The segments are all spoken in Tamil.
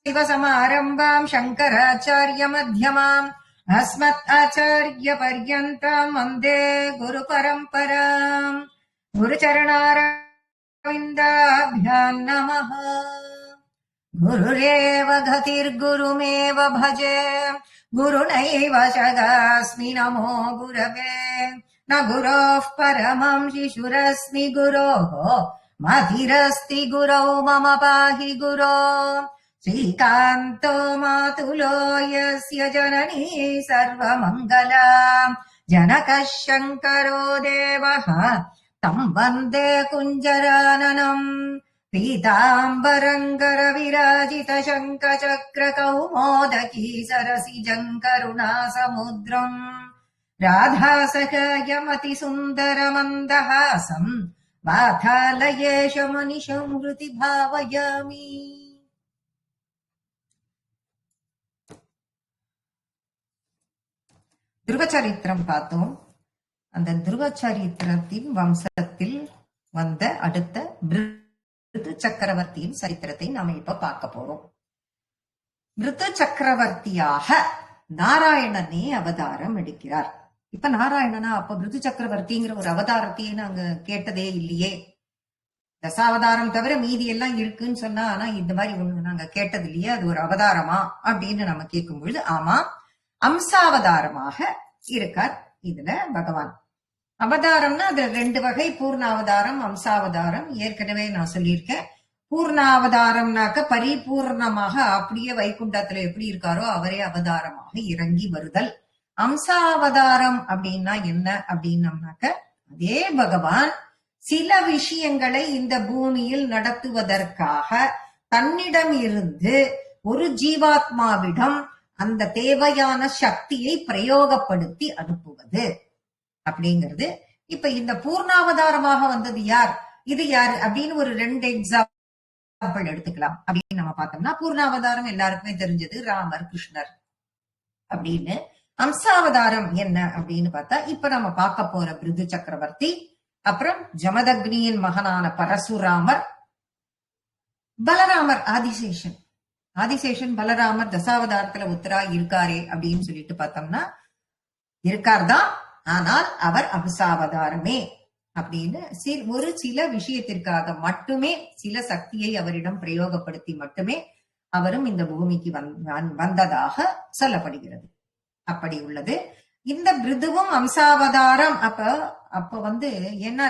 சமாரம்பாம் சங்கராச்சாரிய மத்தியமாம் அஸ்மத் ஆச்சாரிய பர்யந்தாம் வந்தே குரு பரம்பராம். குரு சரணாரவிந்தாभ्यां நமः. குருரேவ கதிர்குருமேவ பஜே குருநைவ சகாஸ்மி நமோ குரவே. ந குரோः பரமம் சிசுரஸ்மி குரோः மதிரஸ்தி குரௌ மம பாஹி குரோ. ஸ்ரீகாந்தோ மாதுலோ யஸ்ய ஜனனீ சர்வமங்கலா ஜனகः சங்கரோ தேவः தம் வந்தே குஞ்சரானனம். பீதாம்பரங்கர விராஜித சங்க சக்கர கௌமோதகீ சரசிஜம் கருணாசமுத்ரம் ராதாசகாயமதி சுந்தர மந்தஹாசம் வாதாலயேஷ மனிஷம் ஹ்ருதி பாவயாமி. துருவச்சரித்திரம் பார்த்தோம். அந்த துருவச்சரித்திரத்தின் வம்சத்தில் வந்த அடுத்த பிருது சக்கரவர்த்தியின் சரித்திரத்தை நாம இப்ப பார்க்க போறோம். பிருது சக்கரவர்த்தியாக நாராயணனே அவதாரம் எடுக்கிறார். இப்ப நாராயணனா அப்ப பிருது சக்கரவர்த்திங்கிற ஒரு அவதாரத்தையே நாங்க கேட்டதே இல்லையே. தசாவதாரம் தவிர மீதி எல்லாம் இருக்குன்னு சொன்னா, ஆனா இந்த மாதிரி ஒண்ணு நாங்க கேட்டது இல்லையே, அது ஒரு அவதாரமா அப்படின்னு நம்ம கேட்கும் பொழுது ஆமா, அம்சாவதாரமாக இருக்கார் இதுல பகவான். அவதாரம்னா அது ரெண்டு வகை, பூர்ணாவதாரம் அம்சாவதாரம். ஏற்கனவே நான் சொல்லியிருக்கேன். பூர்ணாவதாரம்னாக்க பரிபூர்ணமாக அப்படியே வைகுண்டத்துல எப்படி இருக்காரோ அவரே அவதாரமாக இறங்கி வருதல். அம்சாவதாரம் அப்படின்னா என்ன அப்படின்னம்னாக்க, அதே பகவான் சில விஷயங்களை இந்த பூமியில் நடத்துவதற்காக தன்னிடம் இருந்து ஒரு ஜீவாத்மாவிடம் அந்த தேவையான சக்தியை பிரயோகப்படுத்தி அனுப்புவது அப்படிங்கிறது. இப்ப இந்த பூர்ணாவதாரமாக வந்தது யார், இது யாரு அப்படின்னு ஒரு ரெண்டு எக்ஸாம்பிள் எடுத்துக்கலாம். அப்படின்னு நம்ம பார்த்தோம்னா, பூர்ணாவதாரம் எல்லாருக்குமே தெரிஞ்சது ராமர் கிருஷ்ணர் அப்படின்னு. அம்சாவதாரம் என்ன அப்படின்னு பார்த்தா, இப்ப நம்ம பார்க்க போற பிருது சக்கரவர்த்தி, அப்புறம் ஜமதக்னியின் மகனான பரசுராமர், பலராமர் ஆதிசேஷன். ஆதிசேஷன் பலராமர் தசாவதாரத்துல உத்தரா இருக்காரே அப்படின்னு சொல்லிட்டு பார்த்தோம்னா இருக்கார்தான், ஆனால் அவர் அம்சாவதாரமே அப்படின்னு ஒரு சில விஷயத்திற்காக மட்டுமே, சில சக்தியை அவரிடம் பிரயோகப்படுத்தி மட்டுமே அவரும் இந்த பூமிக்கு வந்ததாக சொல்லப்படுகிறது. அப்படி உள்ளது இந்த பிருதுவும் அம்சாவதாரம். அப்ப என்ன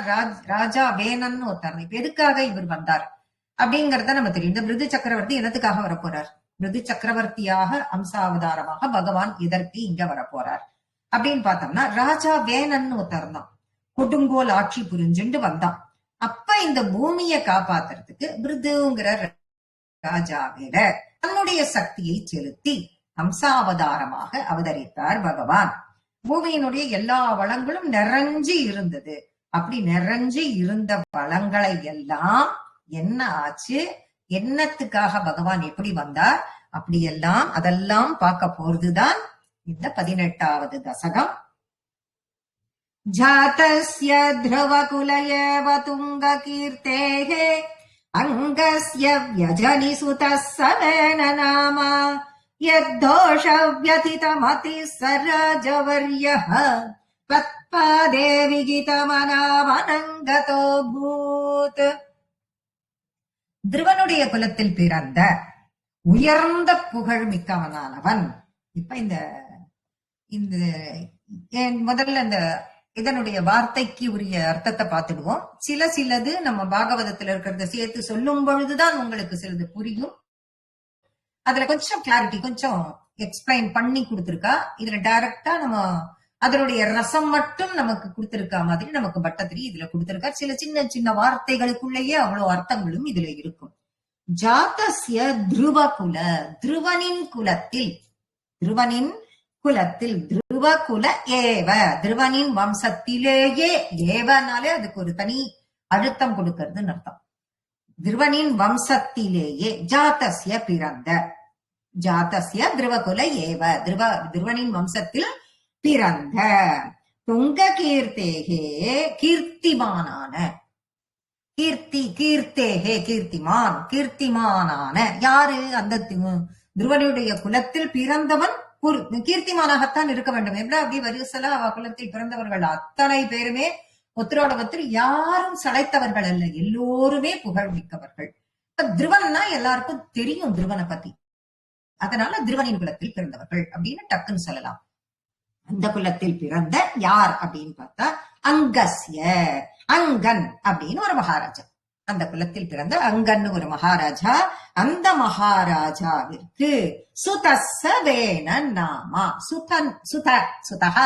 ராஜா வேணன் ஒருத்தர். இப்ப எதுக்காக இவர் வந்தார் அப்படிங்கறத நம்ம தெரியும். இந்த பிருது சக்கரவர்த்தி என்னத்துக்காக வரப்போறார்? பிருது சக்கரவர்த்தியாக அம்சாவதாரமாக பகவான் இதற்கு இங்க வரப்போறார் அப்படின்னு பார்த்தோம்னா, ராஜா வேணன் ஒருத்தர் தான், கொடுங்கோல் ஆட்சி புரிஞ்சுண்டு வந்தான். அப்ப இந்த பூமியை காப்பாத்துறதுக்கு பிருதுங்கிற ராஜாவில தன்னுடைய சக்தியை செலுத்தி அம்சாவதாரமாக அவதரித்தார் பகவான். பூமியினுடைய எல்லா வளங்களும் நிறைஞ்சு இருந்தது. அப்படி நிறைஞ்சு இருந்த வளங்களை எல்லாம் என்ன ஆச்சு, என்னத்துக்காக பகவான் எப்படி வந்தார், அப்படியெல்லாம் அதெல்லாம் பார்க்க போறதுதான் இந்த 18வது தசகம். ஜாதஸ்ய த்ருவகுலயேவ துங்க கீர்த்தேஹே அங்கஸ்ய வ்யஜனி சுதः சவேன நாமா யத்தோஷ வ்யதிதமதி சராஜவர்யः தத்பாதே விகிதமனாவனங்கதோ பூத். துருவனுடைய குலத்தில் பிறந்த உயர்ந்த புகழ் மிக்கவனானவன். இப்ப இந்த முதல்ல இந்த இதனுடைய வார்த்தைக்கு உரிய அர்த்தத்தை பார்த்துடுவோம். சிலது நம்ம பாகவதத்துல இருக்கிறத சேர்த்து சொல்லும் பொழுதுதான் உங்களுக்கு சிலது புரியும். அதுல கொஞ்சம் கிளாரிட்டி, கொஞ்சம் எக்ஸ்பிளைன் பண்ணி கொடுத்திருக்கா. இதுல டைரக்டா நம்ம அதனுடைய ரசம் மட்டும் நமக்கு கொடுத்திருக்கா மாதிரி நமக்கு பட்டத்திரி இதுல கொடுத்திருக்கா. சில சின்ன சின்ன வார்த்தைகளுக்குள்ளேயே அவ்வளவு அர்த்தங்களும் இதுல இருக்கும். ஜாதஸ்ய துருவகுல, துருவனின் குலத்தில், துருவனின் குலத்தில், துருவகுல ஏவ, துருவனின் வம்சத்திலேயே, ஏவனாலே அதுக்கு ஒரு தனி அழுத்தம் கொடுக்கறதுன்னு அர்த்தம். துருவனின் வம்சத்திலேயே, ஜாதஸ்ய பிறந்த, ஜாதஸ்ய துருவகுல ஏவ, துருவனின் வம்சத்தில் பிறந்த, துங்க கீர்த்தேகே கீர்த்திமானான, கீர்த்தேகே கீர்த்திமான், கீர்த்திமானான யாரு? அந்த துருவனுடைய குலத்தில் பிறந்தவன் கீர்த்திமானாகத்தான் இருக்க வேண்டும். எப்படி அப்படி வரிசலா அவ குலத்தில் பிறந்தவர்கள் அத்தனை பேருமே ஒருத்தரோட ஒருத்தர் யாரும் சளைத்தவர்கள் அல்ல, எல்லோருமே புகழ் மிக்கவர்கள். துருவன்னா எல்லாருக்கும் தெரியும் துருவனை பத்தி, அதனால துருவனின் குலத்தில் பிறந்தவர்கள் அப்படின்னு டக்குன்னு சொல்லலாம். அந்த குலத்தில் பிறந்த யார் அப்படின்னு பார்த்தா அங்கஸ்ய, அங்கன் அப்படின்னு ஒரு மகாராஜா. அந்த குலத்தில் பிறந்த அங்கன் ஒரு மகாராஜா. அந்த மகாராஜாவிற்கு சுதஸ்ஸ வேணன் நாமா, சுதஹ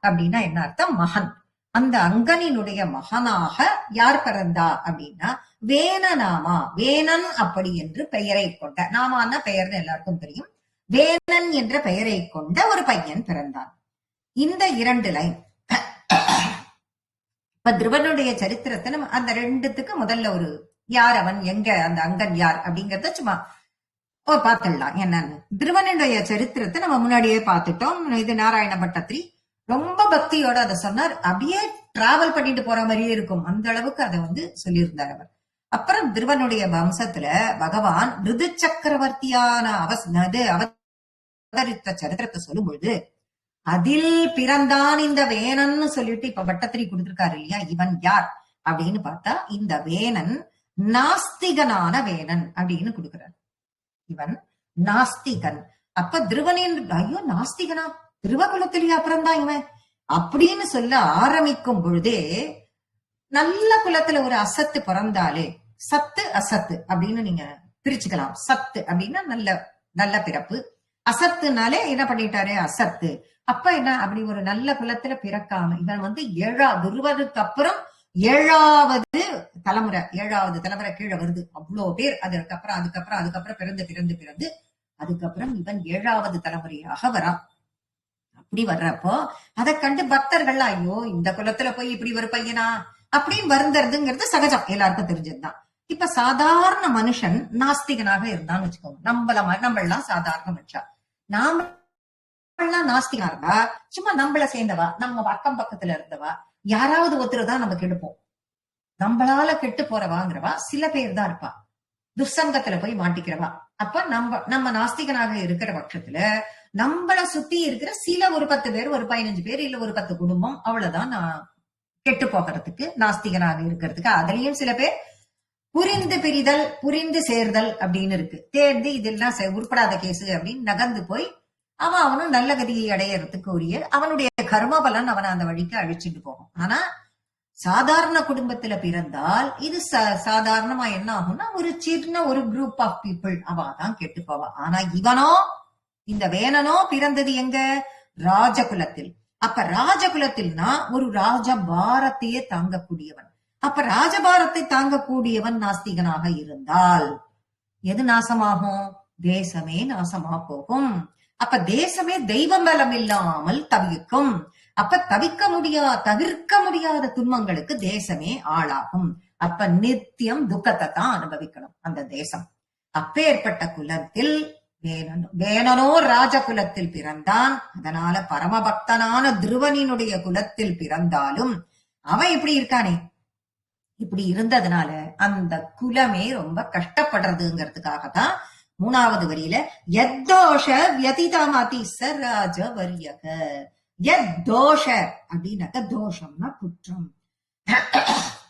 அப்படின்னா என்ன அர்த்தம்? மகன். அந்த அங்கனினுடைய மகனாக யார் பிறந்தா அப்படின்னா வேணநாமா, வேணன் அப்படி என்று பெயரை கொண்ட, நாமான்னா பெயர்னு எல்லாருக்கும் தெரியும், வேணன் என்ற பெயரை கொண்ட ஒரு பையன் பிறந்தான். இந்த 2 லைன் இப்ப துருவனுடைய சரித்திரத்தை நம்ம அந்த 2த்துக்கு முதல்ல ஒரு யார் அவன், எங்க அந்த அங்கன் யார் அப்படிங்கறத சும்மா பார்த்துடலாம். என்னன்னு துருவனுடைய சரித்திரத்தை நம்ம முன்னாடியே பார்த்துட்டோம். இது நாராயண பட்டத்திரி ரொம்ப பக்தியோட அதை சொன்னார். அப்படியே டிராவல் பண்ணிட்டு போற மாதிரியே இருக்கும், அந்த அளவுக்கு அதை சொல்லியிருந்தார் அவர். அப்புறம் துருவனுடைய வம்சத்துல பகவான் ரிது சக்கரவர்த்தியான அவதரித்த சரித்திரத்தை சொல்லும் பொழுது அதில் பிறந்தான் இந்த வேணன்னு சொல்லிட்டு இப்ப பட்டத்திரி கொடுத்திருக்காரு இல்லையா, இவன் யார் அப்படின்னு பார்த்தா இந்த வேணன் நாஸ்திகனான வேணன் அப்படின்னு கொடுக்கிறார். இவன் நாஸ்திகன். அப்ப துருவனின் ஐயோ நாஸ்திகனா, திருவகுலத்திலேயே பிறந்தான் இவன் அப்படின்னு சொல்ல ஆரம்பிக்கும் பொழுதே நல்ல குலத்துல ஒரு அசத்து பிறந்தாலே, சத்து அசத்து அப்படின்னு நீங்க பிரிச்சுக்கலாம். சத்து அப்படின்னா நல்ல நல்ல பிறப்பு, அசத்துனாலே என்ன பண்ணிட்டாரு அசத்து. அப்ப என்ன, அப்படி ஒரு நல்ல குலத்துல பிறக்காம இவன் துருவனுக்கு அப்புறம் 7வது தலைமுறை கீழே வருது. அவ்வளோ பேர் அதுக்கப்புறம் பிறந்து அதுக்கப்புறம் இவன் 7வது தலைமுறையாக வரான். அப்படி வர்றப்போ அதை கண்டு பக்தர்கள் ஐயோ இந்த குலத்துல போய் இப்படி ஒரு பையனா அப்படின்னு வருந்துறதுங்கிறது சகஜம், எல்லாருக்கும் தெரிஞ்சதுதான். இப்ப சாதாரண மனுஷன் நாஸ்திகனாக இருந்தான்னு வச்சுக்கோங்க. நம்மளாம் சாதாரண மனுஷா, நாமெல்லாம் நாஸ்திகா இருந்தா சும்மா நம்மள சேர்ந்தவா, நம்ம அக்கம் பக்கத்துல இருந்தவா யாராவது ஒருத்தர் தான் நம்ம கெடுப்போம். நம்மளால கெட்டு போறவாங்கிறவா சில பேர் தான் இருப்பா, துர்சங்கத்துல போய் மாட்டிக்கிறவா. அப்ப நம்ம நாஸ்திகனாக இருக்கிற பட்சத்துல நம்மள சுத்தி இருக்கிற சில ஒரு 10 பேர், ஒரு 15 பேர், இல்ல ஒரு 10 குடும்பம், அவ்வளவுதான் கெட்டு போகிறதுக்கு, நாஸ்திகனாக இருக்கிறதுக்கு. அதுலயும் சில பேர் புரிந்து பிரிதல், புரிந்து சேர்தல் அப்படின்னு இருக்கு. தேர்ந்து இதெல்லாம் உருப்படாத கேசு அப்படின்னு நகர்ந்து போய் அவனும் நல்ல கதியை அடையறதுக்கு உரிய அவனுடைய கர்மபலன் அவனை அந்த வழிக்கு அழிச்சுட்டு போகும். ஆனா சாதாரண குடும்பத்துல பிறந்தால் இது சாதாரணமா என்ன ஆகும்னா ஒரு சின்ன ஒரு குரூப் ஆஃப் பீப்புள் அவதான் கெட்டு போவா. ஆனா இவனோ, இந்த வேணனோ பிறந்தது எங்க? ராஜகுலத்தில். அப்ப ராஜகுலத்தில்னா ஒரு ராஜபாரத்தையே தாங்கக்கூடியவன். அப்ப ராஜபாரத்தை தாங்கக்கூடியவன் நாஸ்திகனாக இருந்தால் எது நாசமாகும்? தேசமே நாசமா போகும். அப்ப தேசமே தெய்வ பலம் இல்லாமல் தவிக்கும். அப்ப தவிர்க்க முடியாத துன்பங்களுக்கு தேசமே ஆளாகும். அப்ப நித்தியம் துக்கத்தை தான் அனுபவிக்கணும் அந்த தேசம். அப்பேற்பட்ட குலத்தில் வேணனோ ராஜகுலத்தில் பிறந்தான். அதனால பரமபக்தனான துருவனினுடைய குலத்தில் பிறந்தாலும் அவன் இப்படி இருக்கானே, இப்படி இருந்ததுனால அந்த குலமே ரொம்ப கஷ்டப்படுறதுங்கிறதுக்காகத்தான் 3வது வரியில எத்தோஷ வியதிதமதி சராஜவரியக. எத்தோஷ அப்படின்னாக்க தோஷம்னா குற்றம்.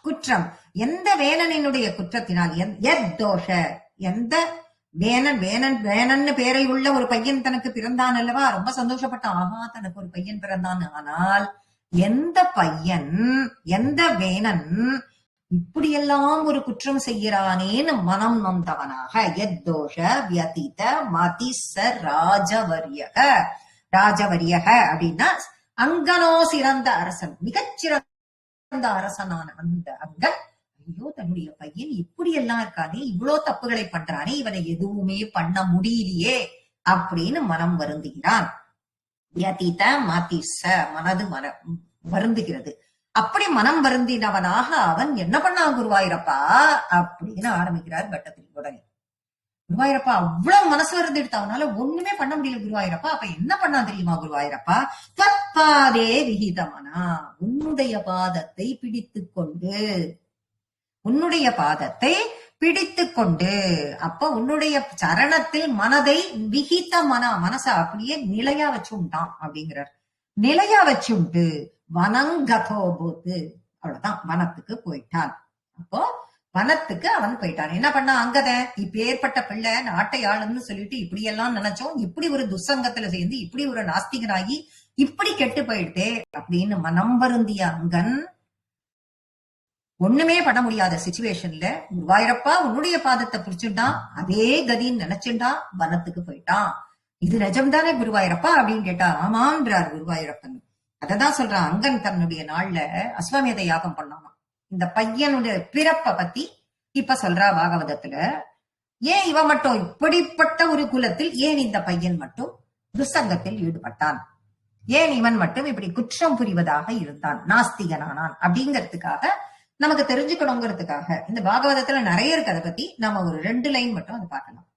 குற்றம் எந்த வேணனினுடைய குற்றத்தினால், எத்தோஷ எந்த வேணன்னு பேரை உள்ள ஒரு பையன் தனக்கு பிறந்தான் அல்லவா, ரொம்ப சந்தோஷப்பட்டான். ஆஹா தனக்கு ஒரு பையன் பிறந்தான். ஆனால் எந்த பையன், எந்த வேணன் இப்படியெல்லாம் ஒரு குற்றம் செய்கிறானேன்னு மனம் நொந்தவனாக எத்தோஷ வியதித மதிச ராஜவரியக. ராஜவரியக அப்படின்னா அங்கனோ சிறந்த அரசன், மிகச்சிறந்த அரசனான அந்த அங்கன் ஐயோ தன்னுடைய பையன் இப்படி எல்லாம் இருக்கானே, இவ்வளவு தப்புகளை பண்றானே, இவனை எதுவுமே பண்ண முடியலையே அப்படின்னு மனம் வருந்துகிறான். வியதித மதிச மனது வருந்துகிறது. அப்படி மனம் வருந்தினவனாக அவன் என்ன பண்ணான் குருவாயிரப்பா அப்படின்னு ஆரம்பிக்கிறார் பட்டத்திரி. உடனே குருவாயிரப்பா அவ்வளவு மனசு வருந்துட்டு அவனால ஒண்ணுமே பண்ண முடியல குருவாயிரப்பா. அப்ப என்ன பண்ணா தெரியுமா குருவாயிரப்பா? தற்பாதே விகிதமனா, உன்னுடைய பாதத்தை பிடித்து கொண்டு, உன்னுடைய பாதத்தை பிடித்து கொண்டு, அப்ப உன்னுடைய சரணத்தில் மனதை விகித மனச அப்படியே நிலையா வச்சுட்டான் அப்படிங்கிறார். நிலையா வச்சுண்டு வனங்கதோ போது, அவ்வளவுதான், வனத்துக்கு போயிட்டான். அப்போ வனத்துக்கு அவன் போயிட்டான். என்ன பண்ணா அங்கதான் இப்ப ஏற்பட்ட பிள்ளை நாட்டை ஆளுன்னு சொல்லிட்டு இப்படி எல்லாம் நினைச்சோம், இப்படி ஒரு துசங்கத்துல சேர்ந்து இப்படி ஒரு நாஸ்திகனாகி இப்படி கெட்டு போயிடுதே அப்படின்னு மனம் வருந்திய அங்கன் ஒண்ணுமே பண்ண முடியாத சிச்சுவேஷன்ல குருவாயிரப்பா உன்னுடைய பாதத்தை பிடிச்சுட்டான், அதே கதின்னு நினைச்சுட்டான், வனத்துக்கு போயிட்டான். இது நிஜம்தானே குருவாயிரப்பா அப்படின்னு கேட்டா ஆமான்றார் குருவாயிரப்பன். அததான் சொல்றான், அங்கன் தன்னுடைய நாள்ல அஸ்வமேத யாகம் பண்ணான். இந்த பையனுடைய பிறப்ப பத்தி இப்ப சொல்றா பாகவதத்துல. ஏன் இவன் மட்டும் இப்படிப்பட்ட ஒரு குலத்தில் ஏன் இந்த பையன் மட்டும் துசங்கத்தில் ஈடுபட்டான், ஏன் இவன் மட்டும் இப்படி குற்றம் புரிவதாக இருந்தான், நாஸ்திகனானான் அப்படிங்கிறதுக்காக நமக்கு தெரிஞ்சுக்கணுங்கிறதுக்காக இந்த பாகவதத்துல நிறைய இருக்கு. அதை பத்தி நாம ஒரு 2 லைன் மட்டும் அதை பார்க்கலாம்.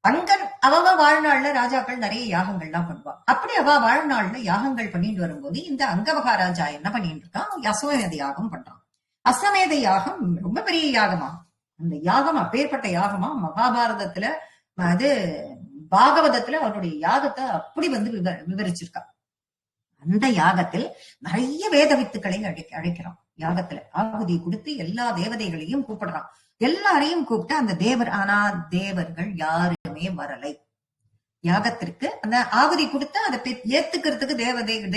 அங்கன் அவ வாழ்நாள்ல ராஜாக்கள் நிறைய யாகங்கள்லாம் பண்ணுவா. அப்படி அவ வாழ்நாள்ல யாகங்கள் பண்ணிட்டு வரும்போது இந்த அங்கமகாராஜா என்ன பண்ணிட்டு இருக்கான், அஸ்வமேத யாகம் பண்றான். அஸ்வமேத யாகம் ரொம்ப பெரிய யாகமா, அந்த யாகம் அப்பேற்பட்ட யாகமா. மகாபாரதத்துல அது பாகவதத்துல அவனுடைய யாகத்தை அப்படி விவரிச்சிருக்கா. அந்த யாகத்தில் நிறைய வேத வித்துக்களை அழைக்கிறான். யாகத்துல ஆகுதி கொடுத்து எல்லா தேவதைகளையும் கூப்பிடுறான். எல்லாரையும் கூப்பிட்டு அந்த ஆனா தேவர்கள் யாருமே வரலை யாகத்திற்கு. அந்த ஆகுதி கொடுத்து அதை ஏத்துக்கிறதுக்கு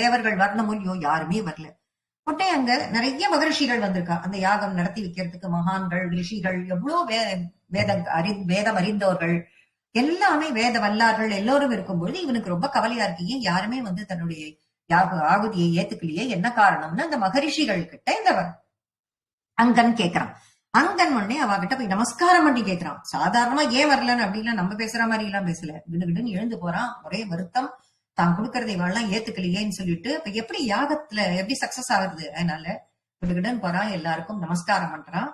தேவர்கள் வரணும் இல்லையோ, யாருமே வரல. உடனே அங்க நிறைய மகரிஷிகள் வந்திருக்கா அந்த யாகம் நடத்தி வைக்கிறதுக்கு. மகான்கள், ரிஷிகள், எவ்வளவு வேதம் அறிந்தவர்கள், எல்லாமே வேத வல்லார்கள் எல்லோரும் இருக்கும்பொழுது இவனுக்கு ரொம்ப கவலையா இருக்கு. ஏன் யாருமே தன்னுடைய ஆகுதியை ஏத்துக்கலையே, என்ன காரணம்னு அந்த மகரிஷிகள் கிட்ட இந்த அங்கன் கேக்குறான். அங்கன் உடனே அவகிட்ட போய் நமஸ்காரம் பண்ணி கேட்கிறான். சாதாரணமா ஏன் வரலன்னு அப்படின்லாம் நம்ம பேசுற மாதிரி எல்லாம் பேசல, விடுன்னு எழுந்து போறான். ஒரே வருத்தம், தான் கொடுக்கறதை இவெல்லாம் ஏத்துக்கலையேன்னு சொல்லிட்டு. இப்ப எப்படி யாகத்துல எப்படி சக்சஸ் ஆகுது, அதனால விடுன்னு போறான், எல்லாருக்கும் நமஸ்காரம் பண்றான்.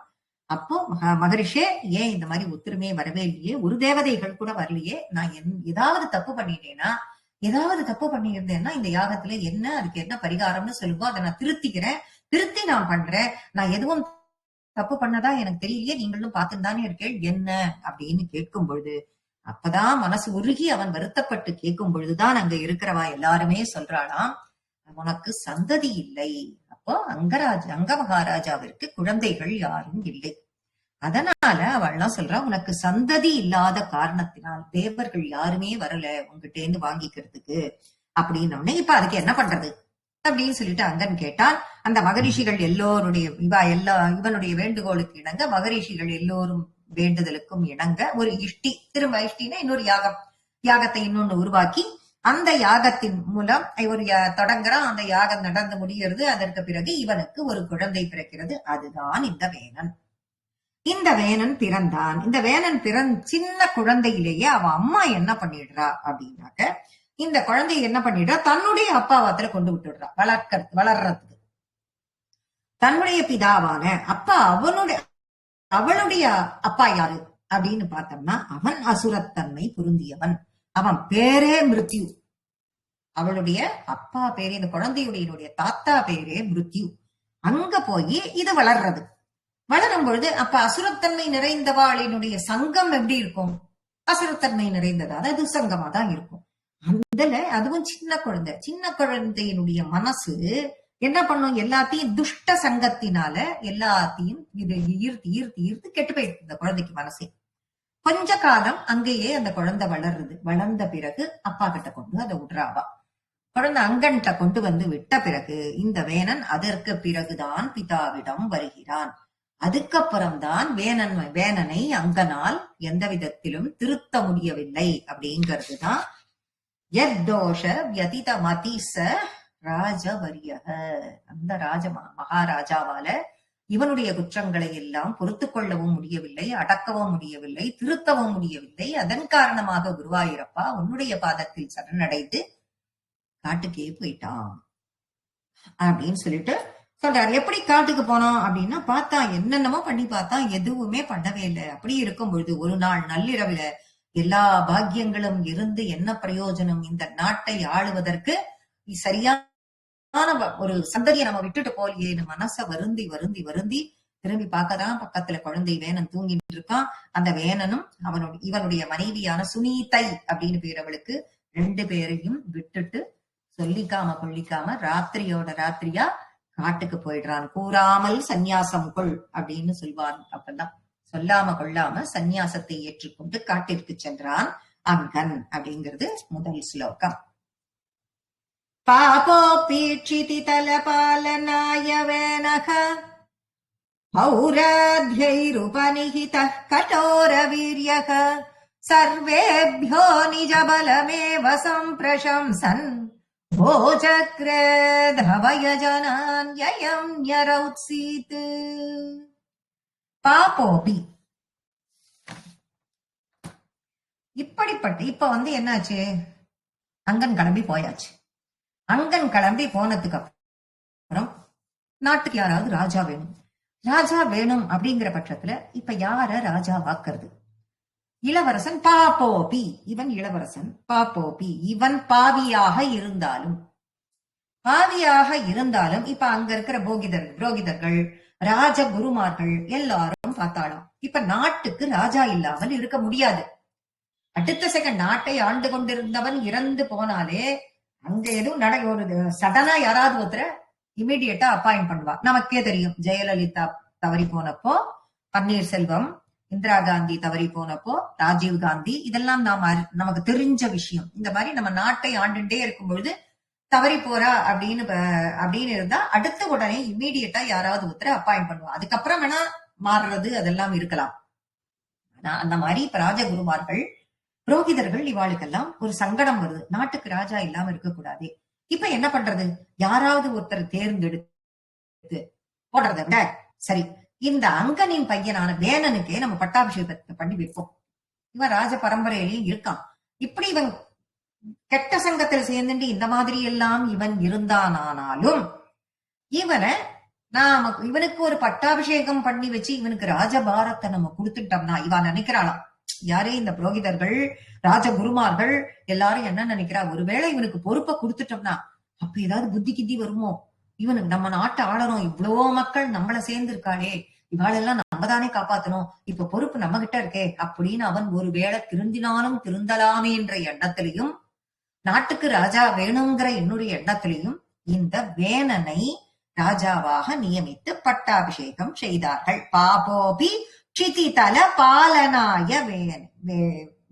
அப்போ மகரிஷே, ஏன் இந்த மாதிரி ஒத்துருமே வரவே இல்லையே, ஒரு தேவதைகள் கூட வரலையே, நான் ஏதாவது தப்பு பண்ணிட்டேனா, ஏதாவது தப்பு பண்ணியிருந்தேன்னா இந்த யாகத்துல என்ன, அதுக்கு என்ன பரிகாரம்னு சொல்லுவோம், அதை நான் திருத்தி நான் பண்றேன், நான் எதுவும் தப்பு பண்ணதா எனக்கு தெரியலையே, நீங்களும் பார்த்துன்னு தானே இருக்கேன் என்ன அப்படின்னு கேட்கும் பொழுது, அப்பதான் மனசு உருகி அவன் வருத்தப்பட்டு கேட்கும் பொழுதுதான் அங்க இருக்கிறவா எல்லாருமே சொல்றாளாம், உனக்கு சந்ததி இல்லை. அப்போ அங்க மகாராஜாவிற்கு குழந்தைகள் யாரும் இல்லை. அதனால அவள்லாம் சொல்றா, உனக்கு சந்ததி இல்லாத காரணத்தினால் தேவர்கள் யாருமே வரல உங்ககிட்ட இருந்து வாங்கிக்கிறதுக்கு அப்படின்னு. இப்ப அதுக்கு என்ன பண்றது அப்படின்னு சொல்லிட்டு அங்கன் கேட்டான். அந்த மகரிஷிகள் எல்லோருடைய இவனுடைய வேண்டுகோளுக்கு இணங்க, மகரிஷிகள் எல்லோரும் வேண்டுதலுக்கும் இணங்க ஒரு திரும்ப இஷ்டினா இன்னொரு யாகத்தை இன்னொன்னு உருவாக்கி அந்த யாகத்தின் மூலம் ஒரு தொடங்குறான். அந்த யாகம் நடந்து முடிகிறது. அதற்கு பிறகு இவனுக்கு ஒரு குழந்தை பிறக்கிறது. அதுதான் இந்த வேணன். இந்த வேணன் பிறந்தான். இந்த வேணன் சின்ன குழந்தையிலேயே அவன் அம்மா என்ன பண்ணிடுறா அப்படின்னாக்க, இந்த குழந்தைய என்ன பண்ணிடுறா, தன்னுடைய அப்பாவாத்துல கொண்டு விட்டுடுறா வளர்றதுக்கு. தன்னுடைய பிதாவான அப்பா அவளுடைய அப்பா யாரு அப்படின்னு பார்த்தோம்னா, அவன் அசுரத்தன்மை பொருந்தியவன். அவன் பேரே மிருத்யு. அவளுடைய அப்பா பேரே, இந்த குழந்தையுடைய தாத்தா பேரே மிருத்யு. அங்க போய் இது வளர்றது. வளரும் பொழுது அப்ப அசுரத்தன்மை நிறைந்தவாளினுடைய சங்கம் எப்படி இருக்கும், அசுரத்தன்மை நிறைந்ததா, அதாவது துசங்கமா தான் இருக்கும். அதுல அதுவும் சின்ன குழந்தையினுடைய மனசு என்ன பண்ணும், எல்லாத்தையும் துஷ்ட சங்கத்தினால எல்லாத்தையும் இது ஈர்த்து கெட்டு போயிடுது இந்த குழந்தைக்கு மனசே. கொஞ்ச காலம் அங்கேயே அந்த குழந்தை வளர்றது. வளர்ந்த பிறகு அப்பா கிட்ட கொண்டு அதை விடுறாவா. குழந்தை அங்கன்கிட்ட கொண்டு விட்ட பிறகு இந்த வேணன் அதற்கு பிறகுதான் பிதாவிடம் வருகிறான். அதுக்கப்புறம்தான் வேணனை அங்கனால் எந்த விதத்திலும் திருத்த முடியவில்லை அப்படிங்கிறதுதான் யத்தோஷ வியதித மதிச ராஜவரியக. அந்த மகாராஜாவால இவனுடைய குற்றங்களை எல்லாம் பொறுத்து கொள்ளவும் முடியவில்லை, அடக்கவும் முடியவில்லை, திருத்தவும் முடியவில்லை. அதன் காரணமாக குருவாயூரப்பா உன்னுடைய பாதத்தில் சரணடைந்து காட்டுக்கே போயிட்டான் அப்படின்னு சொல்லிட்டு சொல்றாரு. எப்படி காட்டுக்கு போனோம் அப்படின்னா, பார்த்தா என்னென்னமோ பண்ணி பார்த்தா எதுவுமே பண்ணவே இல்லை. அப்படி இருக்கும் பொழுது ஒரு நாள் நள்ளிரவுல எல்லா பாக்கியங்களும் இருந்து என்ன பிரயோஜனம், இந்த நாட்டை ஆளுவதற்கு சரியான ஒரு சந்ததியை நம்ம விட்டுட்டு போலியேன்னு மனச வருந்தி திரும்பி பார்க்கதான் பக்கத்துல குழந்தை வேணன் தூங்கிட்டு இருக்கான். அந்த வேணனும் இவனுடைய மனைவியான சுனீதை அப்படின்னு பேர் அவளுக்கு, 2 பேரையும் விட்டுட்டு சொல்லிக்காம கொள்ளிக்காம ராத்திரியோட ராத்திரியா காட்டுக்கு போயிடுறான். கூறாமல் சந்நியாசம் கொள் அப்படின்னு சொல்வான். அப்பதான் சொல்லாம கொள்ளாம சந்நியாசத்தை ஏற்றுக்கொண்டு காட்டிற்கு சென்றான் அங்கன் அப்படிங்கிறது முதல் ஸ்லோகம். பாபோபீட்சிதி தலபாலனாய வேனக பௌராத்யைருபநிஹிதः கடோர வீர்யக சர்வேभ्यो நிஜபலமேவ சம்பிரசம்சன் भोजक्रे धवयजनान् ययं न्यरौत्सीत्. பாபோபி இப்படிப்பட்ட இப்ப என்னாச்சு, அங்கன் கிளம்பி போயாச்சு. அங்கன் கிளம்பி போனதுக்கு அப்புறம் நாட்டுக்கு யாராவது ராஜா வேணும். ராஜா வேணும் அப்படிங்கிற பட்சத்துல இப்ப யார ராஜா வாக்குறது? இளவரசன் பாபோபி, இவன் இளவரசன். பாபோபி இவன் பாவியாக இருந்தாலும் இப்ப அங்க இருக்கிற புரோகிதர்கள் ராஜகுருமார்கள் எல்லாரும் பார்த்தாலும் இப்ப நாட்டுக்கு ராஜா இல்லாமல் இருக்க முடியாது. அடுத்த செகண்ட் நாட்டை ஆண்டு கொண்டிருந்தவன் இறந்து போனாலே அங்க எதுவும் ஒரு சடனா யாராவது ஒருத்தர இமீடியட்டா அப்பாயிண்ட் பண்ணுவா. நமக்கே தெரியும், ஜெயலலிதா தவறி போனப்போ, பன்னீர்செல்வம், இந்திரா காந்தி தவறி போனப்போ, ராஜீவ் காந்தி, இதெல்லாம் நமக்கு தெரிஞ்ச விஷயம். இந்த மாதிரி நம்ம நாட்டை ஆண்டுட்டே இருக்கும் பொழுது தவறி போறா அப்படின்னு இருந்தா அடுத்த உடனே இம்மீடியட்டா யாராவது ஒருத்தர அப்பாயிண்ட் பண்ணுவா. அதுக்கப்புறம் வேணா மாறுறது அதெல்லாம் இருக்கலாம். ஆனா அந்த மாதிரி இப்ப ராஜகுருமார்கள் புரோகிதர்கள் இவாளுக்கெல்லாம் ஒரு சங்கடம் வருது, நாட்டுக்கு ராஜா இல்லாம இருக்கக்கூடாது. இப்ப என்ன பண்றது? யாராவது ஒருத்தர் தேர்ந்தெடுத்து போடுறத விட சரி இந்த அங்கனின் பையனான வேணனுக்கே நம்ம பட்டாபிஷேகத்தை பண்ணி வைப்போம். இவன் ராஜ பரம்பரையிலையும் இருக்கான். இப்படி இவன் கெட்ட சங்கத்தில் சேர்ந்துட்டு இந்த மாதிரி எல்லாம் இவன் இருந்தானானாலும் இவனுக்கு ஒரு பட்டாபிஷேகம் பண்ணி வச்சு இவனுக்கு ராஜபாரத்தை நம்ம கொடுத்துட்டோம்னா, இவன் நினைக்கிறாளாம் யாரே இந்த புரோகிதர்கள் ராஜகுருமார்கள் எல்லாரும் என்ன நினைக்கிறா, ஒருவேளை இவனுக்கு பொறுப்பை கொடுத்துட்டோம்னா அப்ப ஏதாவது புத்தி கித்தி வருமோ, இவனுக்கு நம்ம நாட்டை ஆளணும், இவ்வளவோ மக்கள் நம்மள சேர்ந்து இருக்காளே, இவாளெல்லாம் நம்ம தானே காப்பாத்தணும், இப்ப பொறுப்பு நம்ம கிட்ட இருக்கே அப்படின்னு அவன் ஒருவேளை திருந்தினாலும் திருந்தலாமே என்ற எண்ணத்திலையும், நாட்டுக்கு ராஜா வேணுங்கிற என்னுடைய எண்ணத்திலையும் இந்த வேணனை ராஜாவாக நியமித்து பட்டாபிஷேகம் செய்தார்கள். பாபோபி க்ஷிதிதல பாலனாய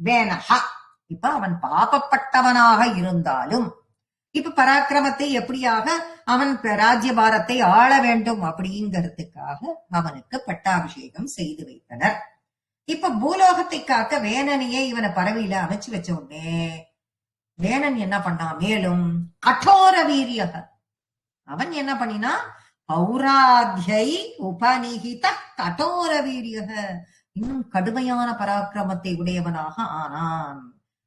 வேனஹா. இப்ப அவன் பாபப்பட்டவனாக இருந்தாலும் இப்ப பராக்கிரமத்தை எப்படியாக அவன் ராஜ்யபாரத்தை ஆள வேண்டும் அப்படிங்கிறதுக்காக அவனுக்கு பட்டாபிஷேகம் செய்து வைத்தனர். இப்ப பூலோகத்தை காக்க வேணனையே இவனை பறவையில அமைச்சு வச்ச உடனே வேணன் என்ன பண்ணான், மேலும் கடோர வீரியக அவன் என்ன பண்ணினா, பௌராத்யை உபநிகித கடோர வீரியக இன்னும் கடுமையான பராக்கிரமத்தை உடையவனாக ஆனான்.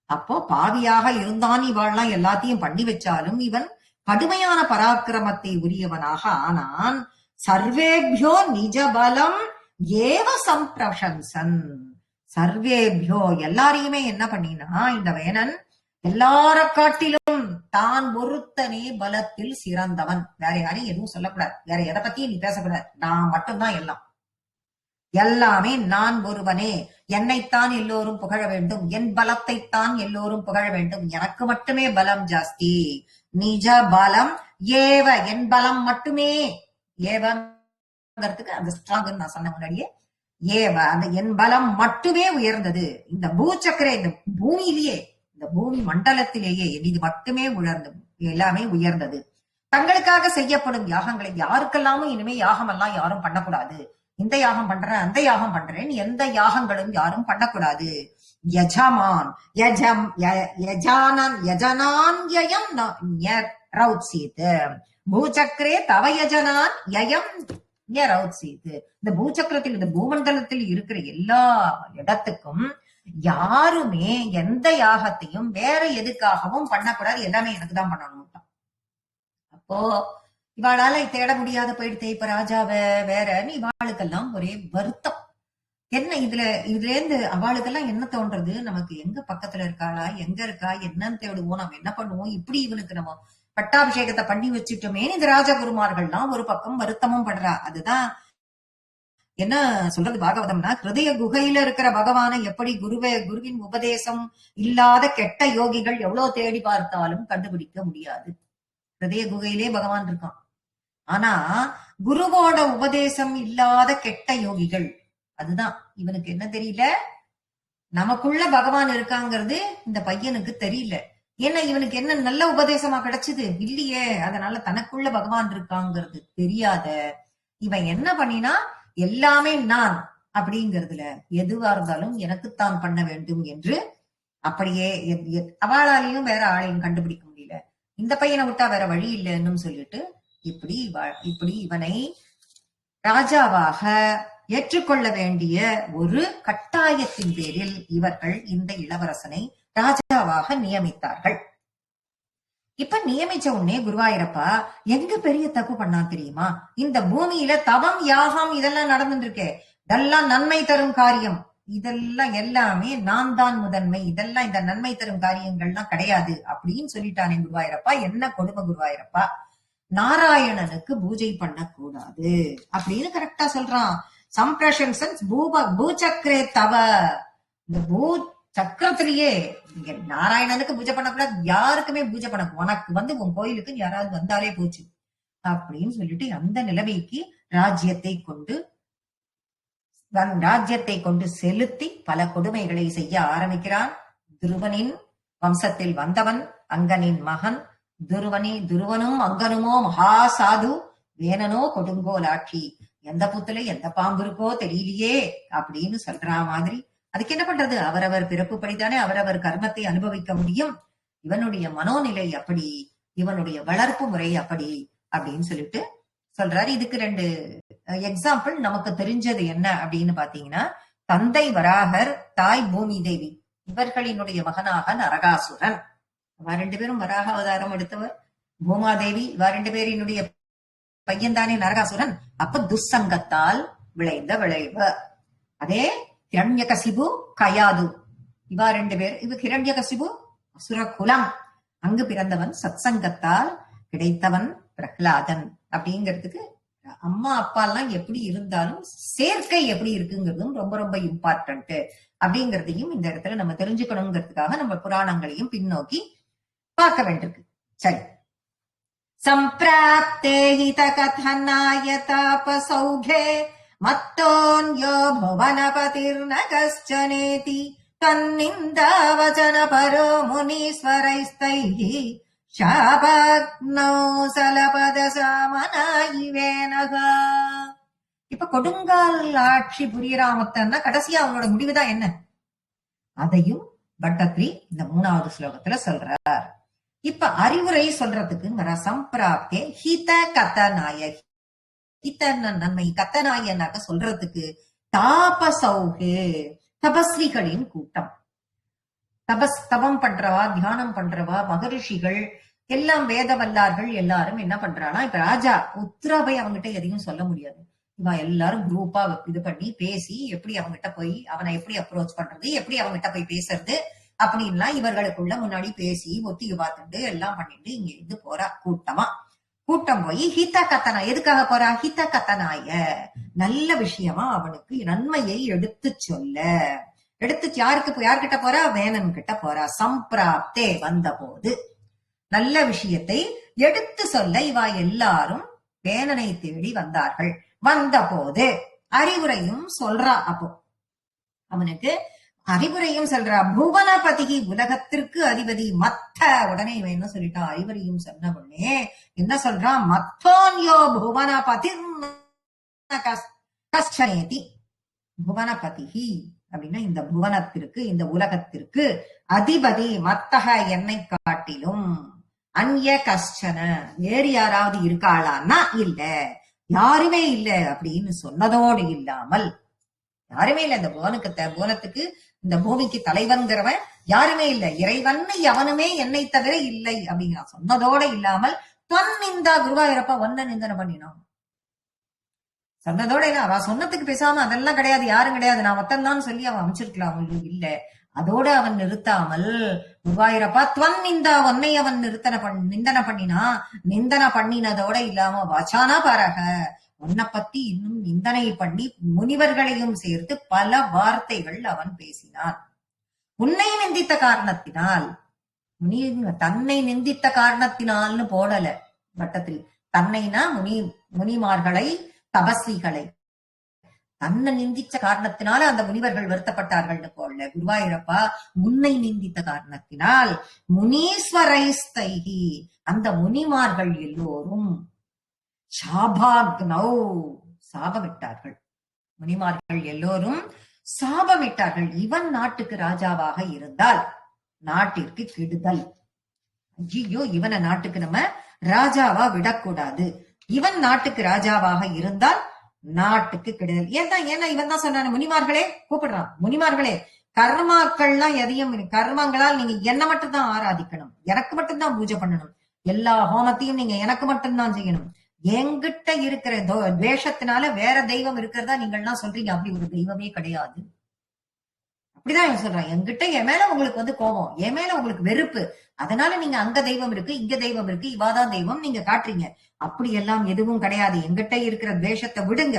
அப்போ பாவியாக இருந்தான், இவாள்லாம் எல்லாத்தையும் பண்ணி வச்சாலும் இவன் கடுமையான பராக்கிரமத்தை உரியவனாக ஆனான். சர்வேபியோ நிஜபலம் ஏவ சம்பிரசன்சன். சர்வேபியோ எல்லாரையுமே என்ன பண்ணினா இந்த வேணன் எல்லார காட்டிலும் தான் ஒருத்தனே பலத்தில் சிறந்தவன். வேற யாரையும் எதுவும் சொல்லக்கூடாது, வேற எதை பத்தியும் நீ பேசக்கூடாது, நான் மட்டும்தான் எல்லாம், எல்லாமே நான் ஒருவனே, என்னைத்தான் எல்லோரும் புகழ வேண்டும், என் பலத்தைத்தான் எல்லோரும் புகழ வேண்டும், எனக்கு மட்டுமே பலம் ஜாஸ்தி. நிஜ பலம் ஏவ என் பலம் மட்டுமே, ஏவங்கிறதுக்கு அந்த ஸ்ட்ராங் நான் சொன்ன முன்னாடியே, ஏவ அந்த என் பலம் மட்டுமே உயர்ந்தது. இந்த பூச்சக்கரே இந்த பூமியிலேயே இந்த பூமி மண்டலத்திலேயே இது மட்டுமே உயர்ந்தது, எல்லாமே உயர்ந்தது. தங்களுக்காக செய்யப்படும் யாகங்களை யாருக்கெல்லாமும் இனிமே யாகம் எல்லாம் யாரும் பண்ணக்கூடாது, இந்த யாகம் பண்றேன் அந்த யாகம் பண்றேன் எந்த யாகங்களும் யாரும் பண்ணக்கூடாது. யஜமான் யஜனான் யயம் ரௌத்சீத் பூச்சக்கரே தவ யஜனான் யயம் ரௌத்சீத். இந்த பூச்சக்கரத்தில் இந்த பூமண்டலத்தில் இருக்கிற எல்லா இடத்துக்கும் யாருமே எந்த யாகத்தையும் வேற எதுக்காகவும் பண்ணக்கூடாது, எல்லாமே எனக்கு தான் பண்ணணும். அப்போ இவாளால தேட முடியாத போயிடுதே இப்ப ராஜாவ வேறன்னு இவாளுக்கெல்லாம் ஒரே வருத்தம். என்ன இதுல இருந்து அவளுக்கெல்லாம் என்ன தோன்றது, நமக்கு எங்க பக்கத்துல இருக்காளா, எங்க இருக்கா, என்னன்னு தேடுவோம், நம்ம என்ன பண்ணுவோம், இப்படி இவனுக்கு நம்ம பட்டாபிஷேகத்தை பண்ணி வச்சுட்டோமே இந்த ராஜகுருமார்கள்லாம் ஒரு பக்கம் வருத்தமும் படுறா. அதுதான் என்ன சொல்றது பாகவதம்னா, ஹிருதய குகையில இருக்கிற பகவானை எப்படி குருவின் உபதேசம் இல்லாத கெட்ட யோகிகள் எவ்வளவு தேடி பார்த்தாலும் கண்டுபிடிக்க முடியாது. ஹிருதய குகையிலே பகவான் இருக்கான். ஆனா குருவோட உபதேசம் இல்லாத கெட்ட யோகிகள், அதுதான் இவனுக்கு என்ன தெரியல, நமக்குள்ள பகவான் இருக்காங்கிறது இந்த பையனுக்கு தெரியல. ஏன்னா இவனுக்கு என்ன நல்ல உபதேசமா கிடைச்சது இல்லையே, அதனால தனக்குள்ள பகவான் இருக்காங்கிறது தெரியாத இவன் என்ன பண்ணினா, எல்லாமே நான் அப்படிங்கிறதுல எதுவா இருந்தாலும் எனக்குத்தான் பண்ண வேண்டும் என்று அப்படியே அவளாலையும் வேற ஆளையும் கண்டுபிடிக்க முடியல, இந்த பையனை விட்டா வேற வழி இல்லைன்னு சொல்லிட்டு இப்படி இவனை ராஜாவாக ஏற்றுக்கொள்ள வேண்டிய ஒரு கட்டாயத்தின் பேரில் இவர்கள் இந்த இளவரசனை ராஜாவாக நியமித்தார்கள். இப்ப நியமிச்ச உடனே குருவாயூரப்பா எங்க பெரிய தப்பு பண்ணா தெரியுமா? இந்த பூமியில தவம் யாகம் இதெல்லாம் நடந்துட்டு இருக்கே, இதெல்லாம் நன்மை தரும் காரியம், இதெல்லாம் எல்லாமே நான் தான் முதன்மை, இதெல்லாம் இந்த நன்மை தரும் காரியங்கள்லாம் கிடையாது அப்படின்னு சொல்லிட்டானே குருவாயூரப்பா. என்ன கொடுமை குருவாயூரப்பா, நாராயணனுக்கு பூஜை பண்ணக்கூடாது அப்படின்னு கரெக்டா சொல்றான். சம்பிரசன்சன்ஸ் பூச்சக்கரே தவ, இந்த பூ சக்கரத்திலேயே நீங்க நாராயணனுக்கு பூஜை பண்ணக்கூடாது, யாருக்குமே பூஜை பண்ண, உனக்கு உன் கோயிலுக்கு யாராவது வந்தாலே போச்சு அப்படின்னு சொல்லிட்டு அந்த நிலைமைக்கு ராஜ்யத்தை கொண்டு செலுத்தி பல கொடுமைகளை செய்ய ஆரம்பிக்கிறான். துருவனின் வம்சத்தில் வந்தவன், அங்கனின் மகன். துருவனும் அங்கனுமோ மகா சாது, வேணனோ கொடுங்கோலாட்சி, எந்த புத்துல எந்த பாம்பு இருக்கோ தெரியலையே அப்படின்னு சொல்ற மாதிரி. அதுக்கு என்ன பண்றது, அவரவர் பிறப்பு படித்தானே அவரவர் கர்மத்தை அனுபவிக்க முடியும். இவனுடைய மனோநிலை அப்படி, இவனுடைய வளர்ப்பு முறை அப்படி அப்படின்னு சொல்லிட்டு சொல்றாரு. இதுக்கு 2 எக்ஸாம்பிள் நமக்கு தெரிஞ்சது என்ன அப்படின்னு பாத்தீங்கன்னா, தந்தை வராகர், தாய் பூமி தேவி, இவர்களினுடைய மகனாக நரகாசுரன். இவ 2 பேரும் வராக அவதாரம் எடுத்தவர். பூமாதேவி இவ 2 பேரினுடைய பையன்தானே நரகாசுரன். அப்ப துசங்கத்தால் விளைந்த விளைவு. அதே ஹிரண்யகசிபு கயாது, இவா 2 பேர். இது ஹிரண்யகசிபு அசுர குலம், அங்கு பிறந்தவன், சத்சங்கத்தால் கிடைத்தவன் பிரகலாதன். அப்படிங்கிறதுக்கு அம்மா அப்பா எல்லாம் எப்படி இருந்தாலும் சேர்க்கை எப்படி இருக்குங்கிறதும் ரொம்ப ரொம்ப இம்பார்ட்டன்ட் அப்படிங்கிறதையும் இந்த இடத்துல நம்ம தெரிஞ்சுக்கணுங்கிறதுக்காக நம்ம புராணங்களையும் பின்னோக்கி பார்க்க வேண்டியிருக்கு. சரி, சம்பிராப்தே ஹித கதனாய தாபசௌகே மத்தோன்யோ புவனபதிர்ன கஷ்டனேதி தன்னிந்தாவச்சன பரோ முனீஸ்வரைஸ்தைஹி சாபக்னோ சலபத சாமனாயிவேனகா. இப்ப கொடுங்கால் ஆட்சி புரியராமத்தன்னா கடைசியா அவனோட முடிவுதான் என்ன, அதையும் பட்டத்ரி இந்த 3வது ஸ்லோகத்துல சொல்றார். இப்ப அறிவுரை சொல்றதுக்கு வர சம்பிராப்தே ஹித கதநாய, ஹிதன நன்மை, கத்தநாயனாக சொல்றதுக்கு தாபசௌகே தபஸ்விகளின் கூட்டம். தபம் பண்றவா, தியானம் பண்றவா, மகரிஷிகள் எல்லாம், வேத வல்லார்கள் எல்லாரும் என்ன பண்றானா, இப்ப ராஜா உத்தரவை அவங்ககிட்ட எதையும் சொல்ல முடியாது. இவ எல்லாரும் குரூப்பா இது பண்ணி பேசி எப்படி அவங்ககிட்ட போய் அவனை எப்படி அப்ரோச் பண்றது, எப்படி அவங்ககிட்ட போய் பேசுறது அப்படின்லாம் இவர்களுக்குள்ள முன்னாடி பேசி ஒத்திகை பார்த்துட்டு எல்லாம் பண்ணிட்டு இங்க இருந்து போறா கூட்டம் போய் ஹித கத்தனா, எதுக்காக போறா, ஹித கத்தனாய நல்ல விஷயமா அவனுக்கு நன்மையை எடுத்து சொல்ல, யார்கிட்ட போறா, வேணன் கிட்ட போறா. சம்பிராப்தே வந்த போது நல்ல விஷயத்தை எடுத்து சொல்ல இவா எல்லாரும் வேணனை தேடி வந்தார்கள். வந்த போது அறிவுரையும் சொல்றா. அப்போ அவனுக்கு அறிவுரையும் சொல்றா. புவனபதி உலகத்திற்கு அதிபதி மத்த, உடனே இவன் என்ன சொல்லிட்டான், அறிவுரையும் சொன்ன உடனே என்ன சொல்றான், மத்தோன்யோ புவனபதி கஷ்டனேதி. புவனபதி அப்படின்னா இந்த புவனத்திற்கு, இந்த உலகத்திற்கு அதிபதி, மத்தக என்னை காட்டிலும், அந்ய கஷ்டன வேறு யாராவது இருக்காளான்னா இல்ல, யாருமே இல்ல அப்படின்னு சொன்னதோடு இல்லாமல், யாருமே இல்ல இந்த புவனத்துக்கு இந்த பூமிக்கு தலைவன்கிறவன் யாருமே இல்ல, இறைவன் எவனுமே என்னை தவிர இல்லை அப்படிங்கிற சொன்னதோட இல்லாமல் தொன்னிந்தா குருவாயூரப்பா ஒன்ன நிந்தனை பண்ணினான். சொன்னதோட இல்ல, அவ சொன்னதுக்கு பேசாம அதெல்லாம் கிடையாது, யாரும் கிடையாது, நான் ஒத்தந்தான் சொல்லி அவன் அமைச்சிருக்கலாம் இல்ல, அதோட அவன் நிறுத்தாமல் குருவாயூரப்பா துவன்னிந்தா ஒன்னை அவன் நிந்தனை பண்ணினா, நிந்தனை பண்ணினதோட இல்லாம வச்சானா பாரக, உன்னை பத்தி இன்னும் நிந்தனை பண்ணி முனிவர்களையும் சேர்த்து பல வார்த்தைகள் அவன் பேசினான். உன்னை நிந்தித்த காரணத்தினால், தன்னை நிந்தித்த காரணத்தினால்னு போடல வட்டத்தில். தன்னைனா முனிமார்களை, தபஸ்விகளை தன்னை நிந்திச்ச காரணத்தினால அந்த முனிவர்கள் வருத்தப்பட்டார்கள்னு போடல. குருவாயூரப்பா, உன்னை நிந்தித்த காரணத்தினால் முனீஸ்வரைஸ்தைகி, அந்த முனிமார்கள் எல்லோரும் சாபாக்னௌ, சாபமிட்டார்கள். முனிமார்கள் எல்லோரும் சாபமிட்டார்கள். இவன் நாட்டுக்கு ராஜாவாக இருந்தால் நாட்டிற்கு கெடுதல். ஐயோ, இவனை நாட்டுக்கு நம்ம ராஜாவா விடக்கூடாது. இவன் நாட்டுக்கு ராஜாவாக இருந்தால் நாட்டுக்கு கெடுதல். ஏன்னா இவன் தான் சொன்ன, முனிமார்களே கூப்பிடுறான். முனிமார்களே, கர்மாக்கள்லாம் எதையும் கர்மங்களால் நீங்க என்ன மட்டும் தான் ஆராதிக்கணும், எனக்கு மட்டும்தான் பூஜை பண்ணணும், எல்லா ஹோமத்தையும் நீங்க எனக்கு மட்டும்தான் செய்யணும். என்கிட்ட இருக்கிற துவேஷத்தினால வேற தெய்வம் இருக்கிறதா நீங்கள்லாம் சொல்றீங்க. அப்படி ஒரு தெய்வமே கிடையாது. அப்படிதான் சொல்றான். என்கிட்ட என் மேல உங்களுக்கு வந்து கோபம், என் மேல உங்களுக்கு வெறுப்பு, அதனால நீங்க அங்க தெய்வம் இருக்கு, இங்க தெய்வம் இருக்கு, இவாதான் தெய்வம் நீங்க காட்டுறீங்க. அப்படி எல்லாம் எதுவும் கிடையாது. என்கிட்ட இருக்கிற துவேஷத்தை விடுங்க.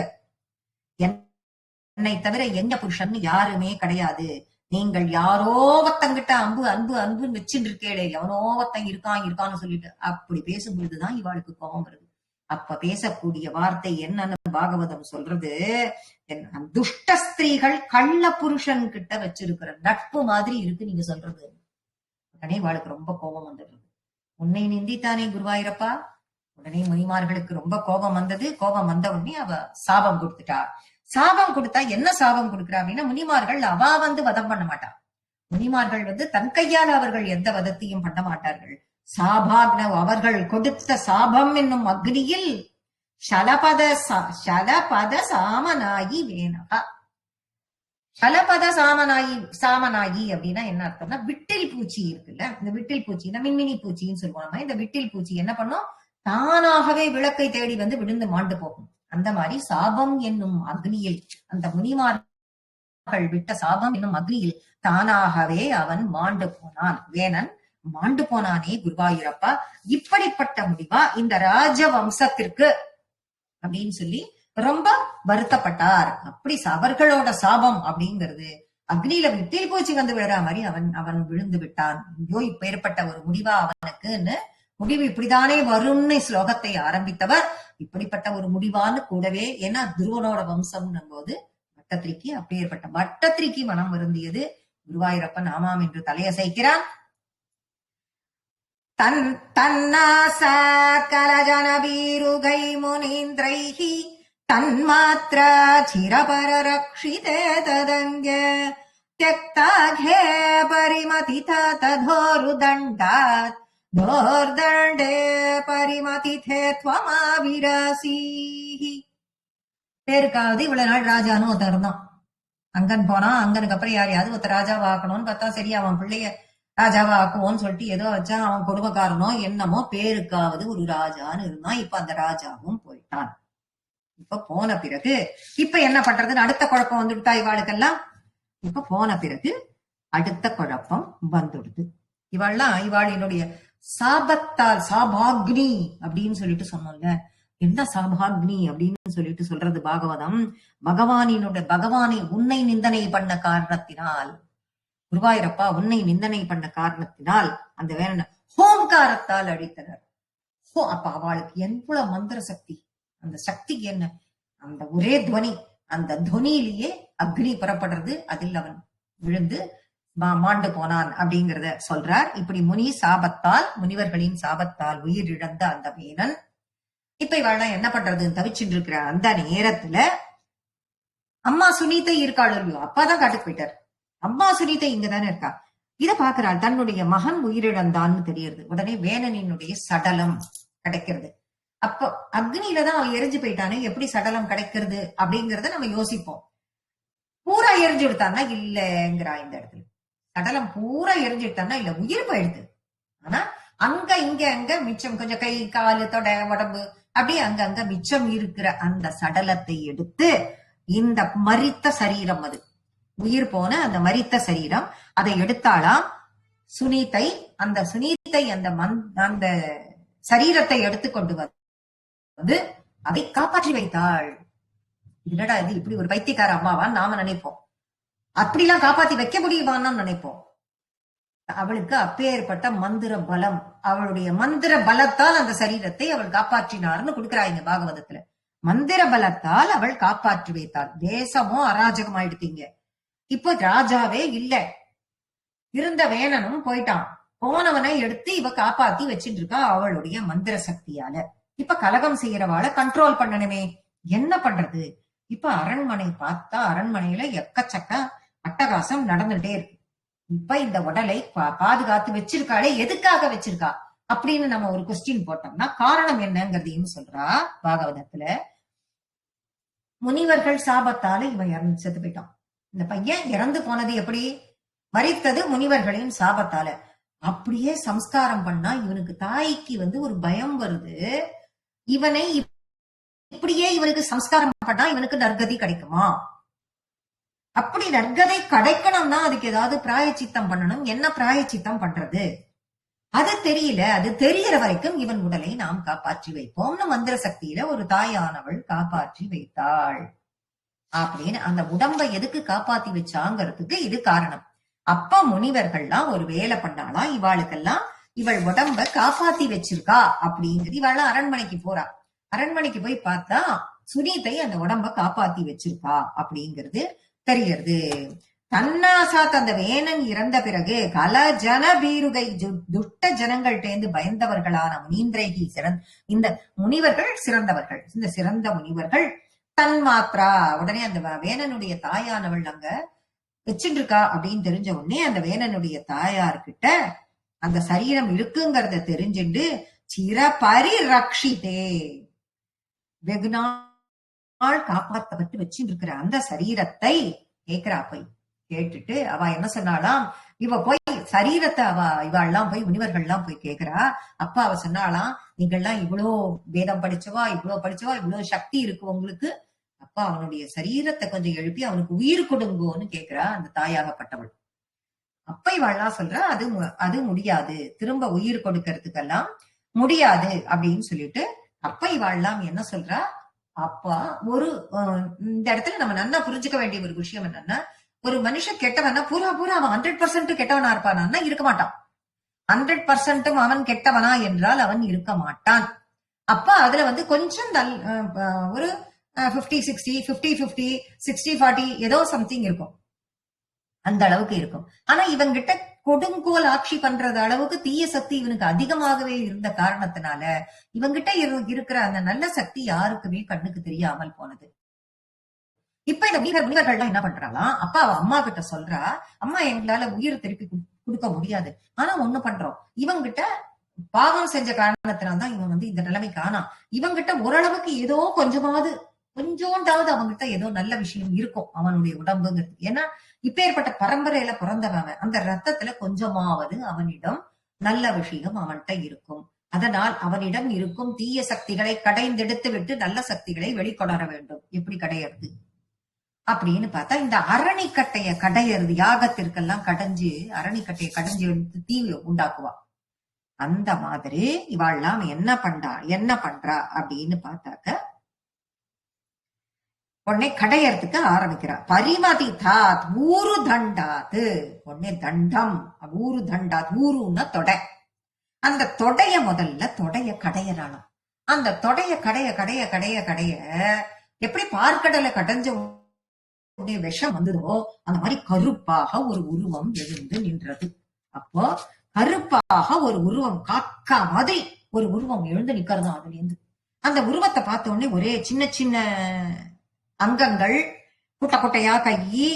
என்னை தவிர எங்க புருஷன் யாருமே கிடையாது. நீங்கள் யாரோ ஒருத்தங்கிட்ட அன்பு அன்பு அன்புன்னு வச்சுட்டு இருக்கேளே, எவனோ ஒருத்தன் இருக்கான்னு சொல்லிட்டு அப்படி பேசும்பொழுதுதான் இவாளுக்கு கோபம் வருது. அப்ப பேசக்கூடிய வார்த்தை என்னன்னு பாகவதம் சொல்றது, துஷ்ட ஸ்திரீகள் கள்ள புருஷன் கிட்ட வச்சிருக்கிற நட்பு மாதிரி இருக்கு நீங்க சொல்றது. உடனே இவாளுக்கு ரொம்ப கோபம் வந்துடுது. உன்னை நிந்தித்தானே குருவாயூரப்பா. உடனே முனிமார்களுக்கு ரொம்ப கோபம் வந்தது. கோபம் வந்த உடனே அவ சாபம் கொடுத்துட்டா. சாபம் கொடுத்தா என்ன சாபம் கொடுக்குறா அப்படின்னா, முனிமார்கள் அவ வந்து வதம் பண்ண மாட்டா. முனிமார்கள் வந்து தன் கையால் அவர்கள் எந்த வதத்தையும் பண்ண மாட்டார்கள். சாபாக்ன, அவர்கள் கொடுத்த சாபம் என்னும் அக்னியில் ஷலபத சாமனாயி வேணகா. ஷலபத சாமனாயி அப்படின்னா என்ன அர்த்தம்னா, விட்டில் பூச்சி இருக்குல்ல, இந்த விட்டில் பூச்சி, இந்த மின்மினி பூச்சின்னு சொல்லுவாங்க. இந்த விட்டில் பூச்சி என்ன பண்ணும், தானாகவே விளக்கை தேடி வந்து விழுந்து மாண்டு போகும். அந்த மாதிரி சாபம் என்னும் அக்னியில், அந்த முனிமார்கள் விட்ட சாபம் என்னும் அக்னியில் தானாகவே அவன் மாண்டு போனான். வேணன் மாண்டு போனானே குருவாயூரப்பா. இப்படிப்பட்ட முடிவா இந்த ராஜவம்சத்திற்கு அப்படின்னு சொல்லி ரொம்ப வருத்தப்பட்டார். அப்படி அவர்களோட சாபம் அப்படிங்கிறது அக்னியில விட்டில் பூச்சி வந்து விழுற மாதிரி அவன் விழுந்து விட்டான். ஐயோ, இப்ப ஏற்பட்ட ஒரு முடிவா அவனுக்குன்னு, முடிவு இப்படித்தானே வரும்னு ஸ்லோகத்தை ஆரம்பித்தவர் இப்படிப்பட்ட ஒரு முடிவான்னு கூடவே, ஏன்னா துருவனோட வம்சம் போது வட்டத்திரிக்கு அப்படி ஏற்பட்ட வட்டத்திரிக்கு மனம் வருந்தியது. குருவாயூரப்பன் ஆமாம் என்று தலையசைக்கிறான். தன்னாசா கலஜன வீருகை முனீந்திரைஹி தன்மாத்ரா சிரபரரக்ஷிதே ததங்க த்யக்தாகே பரிமதிதா ததோருதண்டாத் தோர்தண்டே பரிமதிதே த்வமாவிராசீஹி. பேருக்காவது இவ்வளவு நாள் ராஜான்னு ஒருத்தர் இருந்தான். அங்கன் போனா, அங்கனுக்கு அப்புறம் யாரையாவது ஒருத்தர் ராஜாவா ஆக்கணும்னு பார்த்தா, சரி அவன் பிள்ளைய ராஜாவா ஆக்குவோன்னு சொல்லிட்டு ஏதோ வச்சா, அவன் குடும்பக்காரனோ என்னமோ பேருக்காவது ஒரு ராஜான்னு இருந்தான். இப்ப அந்த ராஜாவும் போயிட்டான். இப்ப போன பிறகு இப்ப என்ன பண்றதுன்னு அடுத்த குழப்பம் வந்துடுதா இவாளுக்கெல்லாம். இப்ப போன பிறகு அடுத்த குழப்பம் வந்துடுது. இவாளினுடைய சாபத்தால், சாபாக்னி அப்படின்னு சொல்லிட்டு சொன்னோம்ல, என்ன சாபாக்னி அப்படின்னு சொல்லிட்டு சொல்றது பாகவதம். பகவானை உன்னை நிந்தனை பண்ண காரணத்தினால், குருவாயூரப்பா உன்னை நிந்தனை பண்ண காரணத்தினால் அந்த வேற ஹோம்காரத்தால் அழித்தனர். அப்ப அவளுக்கு எவ்வளவு மந்திர சக்தி, அந்த சக்திக்கு என்ன, அந்த ஒரே துவனி, அந்த துவனியிலேயே அக்னி புறப்படுறது, அதில் அவன் விழுந்து மாண்டு போனான் அப்படிங்கிறத சொல்றார். இப்படி முனிவர்களின் சாபத்தால் உயிர் இழந்த அந்த வேணன் இப்ப இவள் என்ன பண்றதுன்னு தவிச்சுட்டு இருக்கிற அந்த நேரத்துல அம்மா சுனீதை இருக்காள் இல்லையோ, அப்பாதான் காட்டுக்கு போயிட்டார். அம்மா சுனீதை இங்கதானே இருக்கா. இத பாக்குறாள். தன்னுடைய மகன் உயிரிழந்தான்னு தெரியுது. உடனே வேணனினுடைய சடலம் கிடைக்கிறது. அப்போ அக்னியில தான் அவன் எரிஞ்சு போயிட்டானே, எப்படி சடலம் கிடைக்கிறது அப்படிங்கறத நம்ம யோசிப்போம். பூரா எரிஞ்சு விடுத்தான்னா இல்லங்கிறா. இந்த இடத்துல சடலம் பூரா எரிஞ்சு விட்டான்னா இல்ல, உயிர் போயிடுது. ஆனா அங்க இங்க அங்க மிச்சம் கொஞ்சம் கை காலு தொடை உடம்பு அப்படி அங்க மிச்சம் இருக்கிற அந்த சடலத்தை எடுத்து, இந்த மரித்த சரீரம், அது உயிர் போன அந்த மரித்த சரீரம், அதை எடுத்தாலாம் சுனீதை. அந்த சரீரத்தை எடுத்துக்கொண்டு வந்து அதை காப்பாற்றி வைத்தாள். என்னடா இது, இப்படி ஒரு பைத்தியக்கார அம்மாவான்னு நாம நினைப்போம். அப்படிலாம் காப்பாத்தி வைக்க முடியுமான்னு நினைப்போம். அவளுக்கு அப்பேற்பட்ட மந்திர பலம், அவளுடைய மந்திர பலத்தால் அந்த சரீரத்தை அவள் காப்பாற்றினார்னு கொடுக்கிறாங்க பாகவதத்துல. மந்திர பலத்தால் அவள் காப்பாற்றி வைத்தாள். தேசமும் அராஜகம் ஆயிடுத்தீங்க. இப்போ ராஜாவே இல்ல, இருந்த வேணனும் போயிட்டான். போனவனை எடுத்து இவ காப்பாத்தி வச்சுட்டு இருக்கா அவளுடைய மந்திர சக்தியால. இப்ப கலகம் செய்யறவாளை கண்ட்ரோல் பண்ணணுமே, என்ன பண்றது? இப்ப அரண்மனை பார்த்தா அரண்மனையில எக்கச்சக்க அட்டகாசம் நடந்துட்டே இருக்கு. இப்ப இந்த உடலை பாதுகாத்து வச்சிருக்காளே, எதுக்காக வச்சிருக்கா அப்படின்னு நம்ம ஒரு கொஸ்டின் போட்டோம்னா காரணம் என்னங்கிறதையும் சொல்றா பாகவதத்துல. முனிவர்கள் சாபத்தால இவன் இறந்து செத்து போயிட்டான். இந்த பையன் இறந்து போனது எப்படி? மரித்தது முனிவர்களின் சாபத்தால. அப்படியே சம்ஸ்காரம் பண்ணா இவனுக்கு தாய்க்கு ஒரு பயம் வருது. இவனை இப்படியே இவனுக்கு சம்ஸ்காரம் பண்ணா இவனுக்கு நற்கதி கிடைக்குமா? அப்படி நற்கதை கிடைக்கணும்னா அதுக்கு ஏதாவது பிராயச்சித்தம் பண்ணணும். என்ன பிராயச்சித்தம் பண்றது அது தெரியல. அது தெரியற வரைக்கும் இவன் உடலை நாம் காப்பாற்றி வைப்போம்னு மந்திர சக்தியில ஒரு தாயானவள் காப்பாற்றி வைத்தாள். அப்படின்னு அந்த உடம்பை எதுக்கு காப்பாத்தி வச்சாங்கிறதுக்கு இது காரணம். அப்ப முனிவர்கள்லாம் ஒரு வேலை பண்ணாலாம், இவாளுக்கெல்லாம் இவள் உடம்ப காப்பாத்தி வச்சிருக்கா அப்படிங்கிறது. இவாள் அரண்மனைக்கு போறா. அரண்மனைக்கு போய் பார்த்தா சுனீதை அந்த உடம்ப காப்பாத்தி வச்சிருக்கா அப்படிங்கிறது தெரிகிறது. தன்னாசாத் அந்த வேணன் இறந்த பிறகு கல ஜன பீருகை துஷ்ட ஜனங்கள்டேந்து பயந்தவர்களான முனீந்திரைகி இந்த முனிவர்கள் சிறந்தவர்கள். இந்த சிறந்த முனிவர்கள் தன் மாத்ரா உடனே அந்த வேணனுடைய தாயானவள் அங்க வச்சுட்டு இருக்கா அப்படின்னு தெரிஞ்ச உடனே அந்த வேணனுடைய தாயார்கிட்ட அந்த சரீரம் இருக்குங்கிறத தெரிஞ்சுட்டு சிர பரிரக்ஷிதே வெகு நாள் காப்பாற்றப்பட்டு வச்சுட்டு இருக்கிற அந்த சரீரத்தை கேட்கிறா. போய் கேட்டுட்டு அவ என்ன சொன்னாலாம், இவ போய் சரீரத்தை இவாள்லாம் போய் முனிவர்கள்லாம் போய் கேட்கிறா. அப்ப அவ சொன்னாலாம், நீங்கள்லாம் இவ்வளோ வேதம் படிச்சவா, இவ்வளவு சக்தி இருக்கு உங்களுக்கு. அப்ப அவனுடைய சரீரத்தை கொஞ்சம் எழுப்பி அவனுக்கு உயிர் கொடுங்கோன்னு கேட்கிறா அந்த தாயாகப்பட்டவள். அப்ப இவாள்லாம் சொல்றா, அது முடியாது, திரும்ப உயிர் கொடுக்கறதுக்கெல்லாம் முடியாது அப்படின்னு சொல்லிட்டு. அப்ப இவாள்லாம் என்ன சொல்றா, அப்பா இந்த இடத்துல நம்ம நல்லா புரிஞ்சுக்க வேண்டிய ஒரு விஷயம் என்னன்னா, ஒரு மனுஷன் கெட்டவனா பூரா அவன் 100% கெட்டவனா இருப்பானா? இருக்க மாட்டான். 100% அவன் கெட்டவனா என்றால் அவன் இருக்க மாட்டான். அப்ப அதுல கொஞ்சம் ஒரு 50-60, 50-50, 60-40 ஏதோ சம்திங் இருக்கும். அந்த அளவுக்கு இருக்கும். ஆனா இவங்கிட்ட கொடுங்கோல் ஆட்சி பண்றது அளவுக்கு தீய சக்தி இவனுக்கு அதிகமாகவே இருந்த காரணத்தினால இவங்கிட்ட இருக்கிற அந்த நல்ல சக்தி யாருக்குமே கண்ணுக்கு தெரியாமல் போனது. இப்ப இந்த முனிவர்கள்லாம் என்ன பண்றாங்களாம், அப்பா அவ அம்மா கிட்ட சொல்றா, அம்மா எங்களால உயிர் திருப்பி கொடுக்க முடியாது, ஆனா ஒண்ணு பண்றோம், இவங்கிட்ட பாவம் செஞ்ச காரணத்தினால்தான் இவன் இந்த நிலைமைக்கு ஆனா இவங்கிட்ட ஓரளவுக்கு ஏதோ கொஞ்சோண்டாவது அவங்கிட்ட ஏதோ நல்ல விஷயம் இருக்கும் அவனுடைய உடம்புங்கிறது. ஏன்னா இப்பேற்பட்ட பரம்பரையில பிறந்தவன், அந்த ரத்தத்துல கொஞ்சமாவது அவனிடம் நல்ல விஷயம் அவன்கிட்ட இருக்கும். அதனால் அவனிடம் இருக்கும் தீய சக்திகளை கடைந்தெடுத்து விட்டு நல்ல சக்திகளை வெளிக்கொணர வேண்டும். எப்படி கடையிறது அப்படின்னு பார்த்தா, இந்த அரணிக்கட்டைய கடையிறது, யாகத்திற்கெல்லாம் கடைஞ்சு அரணிக்கட்டையை கடைஞ்சு எடுத்து தீ உண்டாக்குவா. அந்த மாதிரி இவாள்லாம் என்ன பண்றா அப்படின்னு பார்த்தாக்க, உடனே கடையறதுக்கு ஆரம்பிக்கிறா. பரிமதி தாத் ஊரு தண்டாது, உடனே தண்டம் ஊரு தண்டாத், ஊருன்னா தொடை. அந்த தொடைய முதல்ல கடையறாளாம். அந்த தொடைய கடைய எப்படி பார்க்கடலை கடைஞ்ச உடனே விஷம் வந்ததோ அந்த மாதிரி கருப்பாக ஒரு உருவம் எழுந்து நின்றது. அப்போ கருப்பாக ஒரு உருவம், காக்கா மாதிரி ஒரு உருவம் எழுந்து நிக்கிறதா. அதுல இருந்து அந்த உருவத்தை பார்த்த உடனே ஒரே சின்ன சின்ன அங்கங்கள், குட்டையா கையி,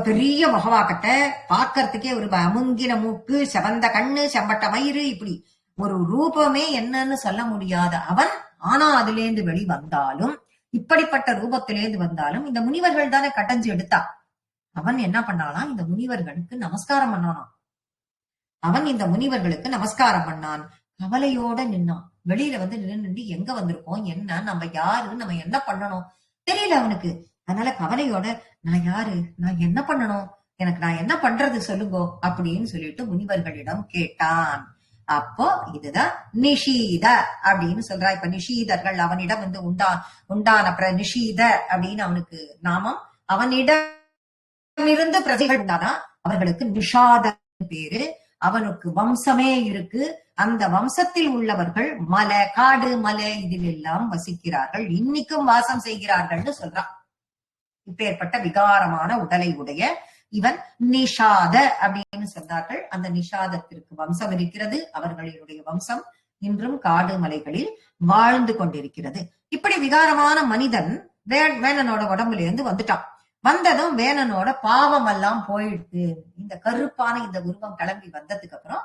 பெரிய முகவாக்கட்டை, பார்க்கறதுக்கே ஒரு அமுங்கின மூக்கு, செவந்த கண்ணு, செம்பட்ட மயிறு, இப்படி ஒரு ரூபமே என்னன்னு சொல்ல முடியாத அவன். ஆனா அதுலேருந்து வெளிவந்தாலும், இப்படிப்பட்ட ரூபத்திலேருந்து வந்தாலும் இந்த முனிவர்கள் தானே கடைஞ்சு எடுத்தா. அவன் என்ன பண்ணாலாம், இந்த முனிவர்களுக்கு நமஸ்காரம் பண்ணானாம். அவன் இந்த முனிவர்களுக்கு நமஸ்காரம் பண்ணான். கவலையோட நின்னான். வெளியில நின்று எங்க வந்திருக்கோம், என்ன, நம்ம யாரு, நம்ம என்ன பண்ணணும் தெரியல அவனுக்கு. அதனால கவலையோட, நான் யாரு, நான் என்ன பண்ணணும், நான் என்ன பண்றது சொல்லுங்கோ அப்படின்னு சொல்லிட்டு முனிவர்களிடம் கேட்டான். அப்போ இதுதான் நிஷீத அப்படின்னு சொல்றா. இப்ப நிஷீதர்கள் அவனிடம் உண்டான நிஷீத அப்படின்னு அவனுக்கு நாமம். அவனிடமிருந்து பிரஜைகள் உண்டானா அவர்களுக்கு நிஷாத பேரு. அவனுக்கு வம்சமே இருக்கு. அந்த வம்சத்தில் உள்ளவர்கள் மலை, காடு, மலை இதில் எல்லாம் வசிக்கிறார்கள், இன்னைக்கும் வாசம் செய்கிறார்கள்னு சொல்றான். இப்பேற்பட்ட விகாரமான உடலை உடைய இவன் நிஷாத அப்படின்னு சொன்னார்கள். அந்த நிஷாதத்திற்கு வம்சம் இருக்கிறது. அவர்களுடைய வம்சம் இன்றும் காடு மலைகளில் வாழ்ந்து கொண்டிருக்கிறது. இப்படி விகாரமான மனிதன் வேணனோட உடம்புல இருந்து வந்துட்டான். வந்ததும் வேணனோட பாவம் எல்லாம் போயிடுது. இந்த கருப்பான இந்த உருவம் கிளம்பி வந்ததுக்கு அப்புறம்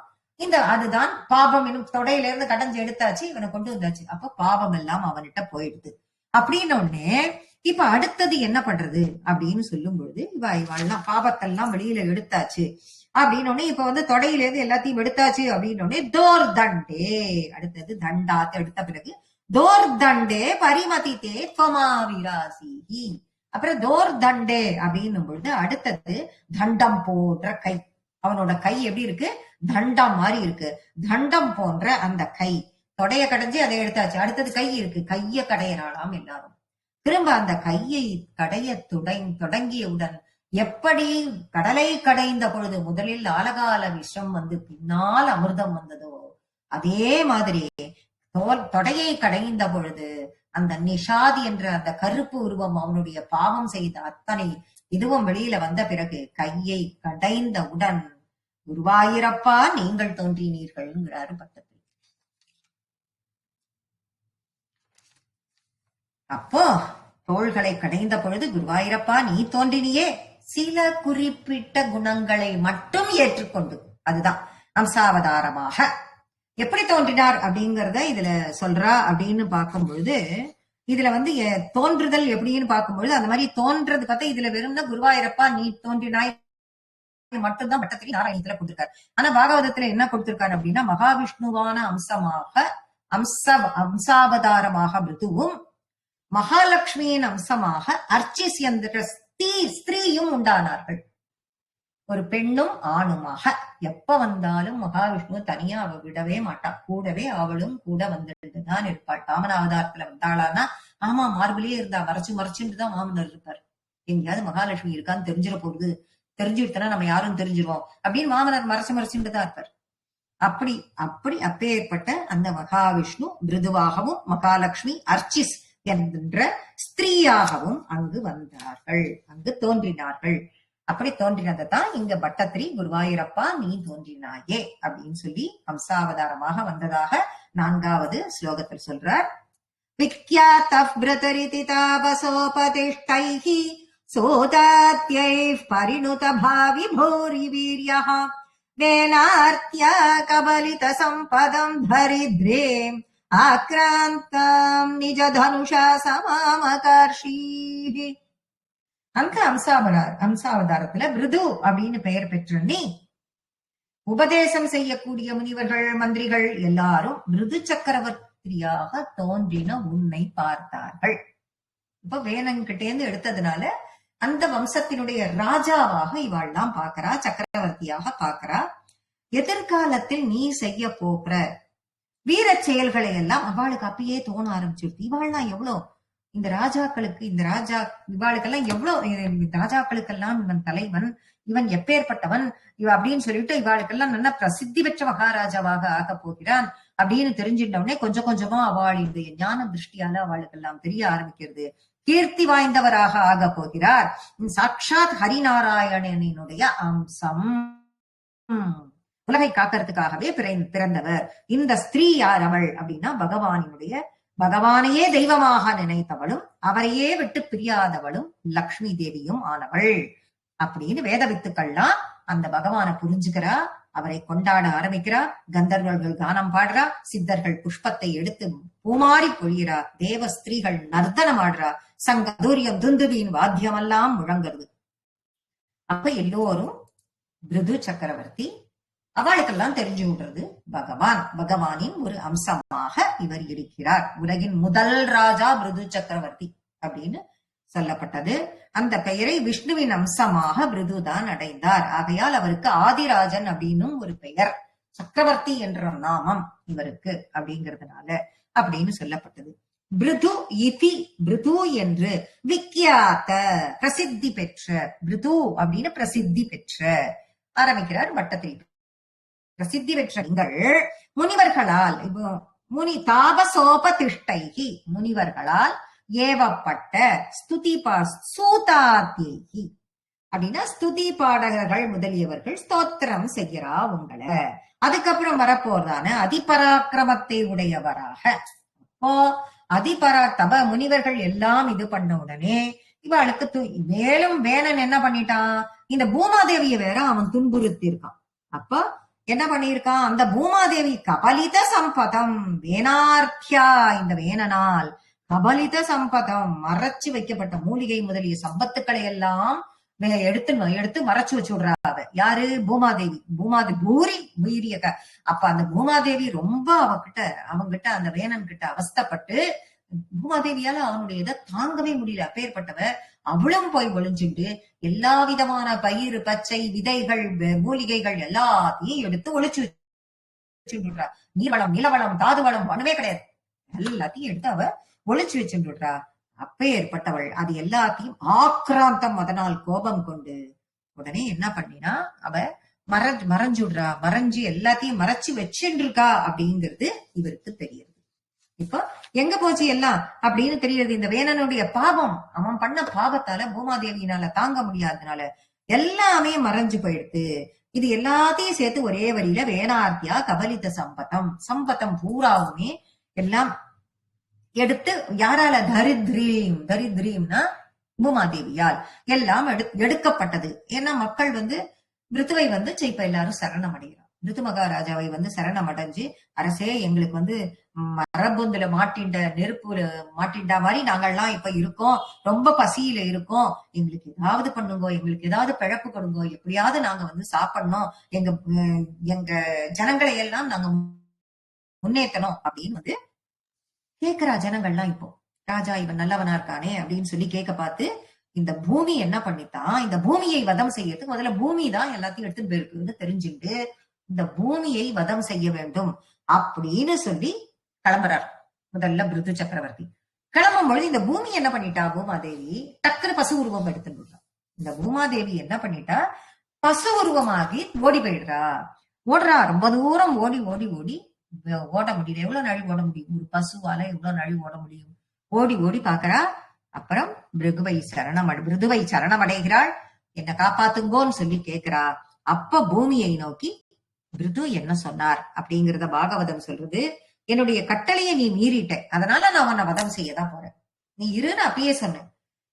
அதுதான் பாபம் என்னும் தொடையில இருந்து கடைஞ்சு எடுத்தாச்சு, இவனை கொண்டு வந்தாச்சு. அப்ப பாவம் எல்லாம் அவன்கிட்ட போயிடுது. அப்படின்னு உடனே இப்ப அடுத்தது என்ன பண்றது அப்படின்னு சொல்லும் பொழுது இவெல்லாம் பாபத்தெல்லாம் வெளியில எடுத்தாச்சு அப்படின்னு இப்ப தொடையில இருந்து எல்லாத்தையும் எடுத்தாச்சு அப்படின்னு தோர் தண்டே, அடுத்தது தண்டாத்து எடுத்த பிறகு தோர் தண்டே பரிமதித்தே துவமாவிராசி. அப்புறம் தோர் தண்டே அப்படின்னும் பொழுது அடுத்தது தண்டம் போன்ற கை. அவனோட கை எப்படி இருக்கு? தண்டம் மாதிரி இருக்கு. தண்டம் போன்ற அந்த கை, தொடைய கடைஞ்சு அதை எடுத்தாச்சு. அடுத்தது கை இருக்கு, கைய கடையறாளாம் எல்லாரும். திரும்ப அந்த கையை கடைய தொடங்கியவுடன் எப்படி கடலை கடைந்த பொழுது முதலில் ஆலகால விஷம் பின்னால் அமிர்தம் வந்ததோ அதே மாதிரி தொடையை கடைந்த பொழுது அந்த நிஷாதி என்ற அந்த கருப்பு உருவம் அவனுடைய பாவம் செய்த அத்தனை இதுவும் வெளியில வந்த பிறகு கையை கடைந்தவுடன் குருவாயிரப்பா நீங்கள் தோன்றினீர்கள்ங்கிறாரு பட்டத்தில். அப்போ தோள்களை கடைந்த பொழுது குருவாயிரப்பா நீ தோன்றினியே, சில குறிப்பிட்ட குணங்களை மட்டும் ஏற்றுக்கொண்டு. அதுதான் அம்சாவதாரமாக எப்படி தோன்றினார் அப்படிங்கறத இதுல சொல்றா அப்படின்னு பார்க்கும் பொழுது, இதுல தோன்றுதல் எப்படின்னு பார்க்கும்பொழுது அந்த மாதிரி தோன்றது பார்த்தா இதுல வெறும்னா குருவாயிரப்பா நீ தோன்றினாய் மட்டும்தான் பட்டத்திரி நாராயணத்துல கொடுத்திருக்காரு. ஆனா பாகவதத்துல என்ன கொடுத்திருக்காரு அப்படின்னா மகாவிஷ்ணுவான அம்சமாக அம்சாவதாரமாக மிருதுவும் மகாலட்சுமியின் அம்சமாக அர்ச்சிஸ் என்ற ஸ்திரீயும் உண்டானார்கள். ஒரு பெண்ணும் ஆணுமாக. எப்ப வந்தாலும் மகாவிஷ்ணு தனியா அவ விடவே மாட்டா, கூடவே அவளும் கூட வந்துட்டுதான் இருப்பாள். வாமன அவதாரத்துல வந்தாளானா ஆமா மார்பிலே இருந்தா மறைச்சுட்டுதான் வாமனர் இருப்பார். எங்கேயாவது மகாலட்சுமி இருக்கான்னு தெரிஞ்சிட போகுது, தெரிஞ்சுட்டனா நம்ம யாரும் தெரிஞ்சிருவோம் அப்படின்னு வாமனர் மறைச்சுட்டுதான் இருப்பார். அப்பேற்பட்ட அந்த மகாவிஷ்ணு மிருதுவாகவும் மகாலட்சுமி அர்ச்சிஸ் என்ற ஸ்திரீயாகவும் அங்கு வந்தார்கள், அங்கு தோன்றினார்கள். அப்படி தோன்றினதான் இங்க பட்டத்திரி குருவாயிரப்பா நீ தோன்றினாயே அப்படின்னு சொல்லி ஹம்சாவதாரமாக வந்ததாக 4வது ஸ்லோகத்தில் சொல்றார். விக்யாதஃ வ்ரதரிதி தாபசோபதிஷ்டைஹி சோதாத்யைஃ பரிணுத பாவி போரி வீர்யஹ வேனார்த்யா கபலித சம்பதம் தரித்ரேம் ஆக்ராந்தாம் நிஜ தனுஷா சமாமகர்ஷீஹி. அங்க அம்சாவதாரத்துல மிருது அப்படின்னு பெயர் பெற்ற நீ உபதேசம் செய்யக்கூடிய முனிவர்கள் மந்திரிகள் எல்லாரும் மிருது சக்கரவர்த்தியாக தோன்றின உன்னை பார்த்தார்கள். இப்ப வேணன்கிட்டேந்து எடுத்ததுனால அந்த வம்சத்தினுடைய ராஜாவாக இவாள்லாம் பாக்குறா, சக்கரவர்த்தியாக பாக்குறா. எதிர்காலத்தில் நீ செய்ய போகிற வீர செயல்களை எல்லாம் அவளுக்கு அப்பயே தோண ஆரம்பிச்சிருச்சு. இவாள்லாம் எவ்வளவு இந்த ராஜாக்களுக்கு இவாளுக்கெல்லாம் எவ்வளவு ராஜாக்களுக்கெல்லாம் இவன் தலைவன், இவன் எப்பேற்பட்டவன் அப்படின்னு சொல்லிட்டு இவாளுக்கெல்லாம் நல்ல பிரசித்தி பெற்ற மகாராஜாவாக ஆக போகிறான் அப்படின்னு தெரிஞ்சிட்டவுடனே கொஞ்சம் கொஞ்சமா அவளுடைய ஞான திருஷ்டியால அவளுக்கெல்லாம் தெரிய ஆரம்பிக்கிறது. கீர்த்தி வாய்ந்தவராக ஆக போகிறார். சாட்சாத் ஹரிநாராயணனினுடைய அம்சம், உலகை காக்கிறதுக்காகவே பிறந்தவர். இந்த ஸ்திரீ யார் அவள் அப்படின்னா பகவானையே தெய்வமாக நினைத்தவளும் அவரையே விட்டு பிரியாதவளும் லக்ஷ்மி தேவியும் ஆனவள் அப்படின்னு வேத வித்துக்கள்லாம் அந்த பகவானை புரிஞ்சுக்கிறா, அவரை கொண்டாட ஆரம்பிக்கிறா. கந்தர்வர்கள் கானம் பாடுறா, சித்தர்கள் புஷ்பத்தை எடுத்து பூமாரி பொழிகிறா, தேவ ஸ்திரீகள் நர்த்தனம் ஆடுறா, சங்க தூரியம் துந்துபியின் வாத்தியம் எல்லாம் முழங்குறது. அப்ப எல்லோரும் மிருது சக்கரவர்த்தி, அவளுக்கெல்லாம் தெரிஞ்சு விடுறது பகவானின் ஒரு அம்சமாக இவர் இருக்கிறார். உலகின் முதல் ராஜா மிருது சக்கரவர்த்தி அப்படின்னு சொல்லப்பட்டது. அந்த பெயரை விஷ்ணுவின் அம்சமாக மிருதுதான் அடைந்தார். ஆகையால் அவருக்கு ஆதிராஜன் அப்படின்னும் ஒரு பெயர் சக்கரவர்த்தி என்ற நாமம் இவருக்கு அப்படிங்கிறதுனால அப்படின்னு சொல்லப்பட்டது. பிருது இதி, பிருது என்று விக்கியாத்த பிரசித்தி பெற்ற, பிருது அப்படின்னு பிரசித்தி பெற்ற ஆரம்பிக்கிறார் வட்டத்தில். பிரசித்தி பெற்ற நீங்கள் முனிவர்களால், முனி தாபசோபதிஷ்டைகி, முனிவர்களால் ஏவப்பட்ட ஸ்துதி சூதாத்யி அப்படின்னா ஸ்துதி பாடகர்கள் முதலியவர்கள் ஸ்தோத்திரம் செய்கிறா உங்களை. அதுக்கப்புறம் வரப்போறதான அதிபராக்கிரமத்தை உடையவராக. அப்போ தப முனிவர்கள் எல்லாம் இது பண்ண உடனே இவளுக்கு மேலும் வேணன் என்ன பண்ணிட்டான், இந்த பூமாதேவிய வேற அவன் துன்புறுத்தி இருக்கான். அப்ப என்ன பண்ணிருக்கான், அந்த பூமாதேவி கபலித சம்பதம் வேணார்த்தியா, இந்த வேணனால் கபலித சம்பதம் மறைச்சு வைக்கப்பட்ட மூலிகை முதலிய சம்பத்துக்களை எல்லாம் எடுத்து மறைச்சு வச்சு விடுறாங்க. யாரு, பூமாதேவி. பூரி உயிரிய. அப்ப அந்த பூமாதேவி ரொம்ப அவங்கிட்ட அந்த வேணன் கிட்ட அவஸ்தப்பட்டு, பூமாதேவியால அவனுடைய இதை தாங்கவே முடியல. அப்பேற்பட்டவ அவளும் போய் ஒளிஞ்சுட்டு எல்லா விதமான பயிர், பச்சை விதைகள், மூலிகைகள் எல்லாத்தையும் எடுத்து ஒளிச்சு வச்சுடுறா. நீர்வளம், நிலவளம், தாது வளம் ஒண்ணுமே கிடையாது, எல்லாத்தையும் எடுத்து அவ ஒளிச்சு வச்சுடுறா. அப்பேற்பட்டவள் அது எல்லாத்தையும் ஆக்ராந்தம், அதனால் கோபம் கொண்டு உடனே என்ன பண்ணினா அவ மறைஞ்சுடுறா. மறைஞ்சு எல்லாத்தையும் மறைச்சு வச்சுட்டு இருக்கா அப்படிங்கிறது இவருக்கு தெரியுது. இப்ப எங்க போச்சு எல்லாம் அப்படின்னு தெரியுது. இந்த வேணனுடைய பாவம், அவன் பண்ண பாவத்தால பூமாதேவியினால தாங்க முடியாதனால எல்லாமே மறைஞ்சு போயிடுது. இது எல்லாத்தையும் சேர்த்து ஒரே வரியில வேணார்த்தியா கபலித சம்பதம், சம்பதம் பூராவுமே எல்லாம் எடுத்து யாரால, தரித்ரீம்னா பூமாதேவியால் எல்லாம் எடுக்கப்பட்டது. ஏன்னா மக்கள் பிருத்துவை இப்ப எல்லாரும் சரணம் அடைகிறார். பிருத்து மகாராஜாவை சரணம் அடைஞ்சு, அரசே எங்களுக்கு மரபுந்துல மாட்டின்ற நெருப்புல மாட்டின்றா மாதிரி நாங்கள்லாம் இப்ப இருக்கோம், ரொம்ப பசியில இருக்கோம், எங்களுக்கு ஏதாவது பண்ணுங்கோ, எங்களுக்கு ஏதாவது பிழப்பு கொடுங்கோ, எப்படியாவது நாங்க சாப்பிடணும், எங்க ஜனங்களை எல்லாம் நாங்க முன்னேற்றணும் அப்படின்னு கேக்குறா ஜனங்கள்லாம். இப்போ ராஜா இவன் நல்லவனா இருக்கானே அப்படின்னு சொல்லி கேட்க பார்த்து இந்த பூமி என்ன பண்ணித்தான், இந்த பூமியை வதம் செய்யறதுக்கு முதல்ல பூமி தான் எல்லாத்தையும் எடுத்துட்டு போயிருக்குன்னு தெரிஞ்சுட்டு இந்த பூமியை வதம் செய்ய வேண்டும் அப்படின்னு சொல்லி கிளம்புறார் முதல்ல பிருது சக்கரவர்த்தி. கிளம்பும் பொழுது இந்த பூமி என்ன பண்ணிட்டா, பூமாதேவி டக்குனு பசு உருவம் எடுத்துட்டு. இந்த பூமாதேவி என்ன பண்ணிட்டா, பசு உருவமாகி ஓடி போயிடுறா. ஓடுறா, ரொம்ப தூரம் ஓடி ஓடி ஓடி ஓட முடியல. எவ்வளவு நாழி ஓட முடியும் ஒரு பசுவால, எவ்வளவு நாழி ஓட முடியும்? ஓடி ஓடி பாக்குறா. அப்புறம் பிருதுவை சரணம் அடைகிறாள். என்ன காப்பாத்துங்கோன்னு சொல்லி கேக்குறா. அப்ப பூமியை நோக்கி பிருது என்ன சொன்னார் அப்படிங்கிறத பாகவதம் சொல்றது, என்னுடைய கட்டளையை நீ மீறிட்ட, அதனால நான் உன்னை வதம் செய்யதான் போறேன். நீ இருன்னு அப்பயே சொன்னேன்.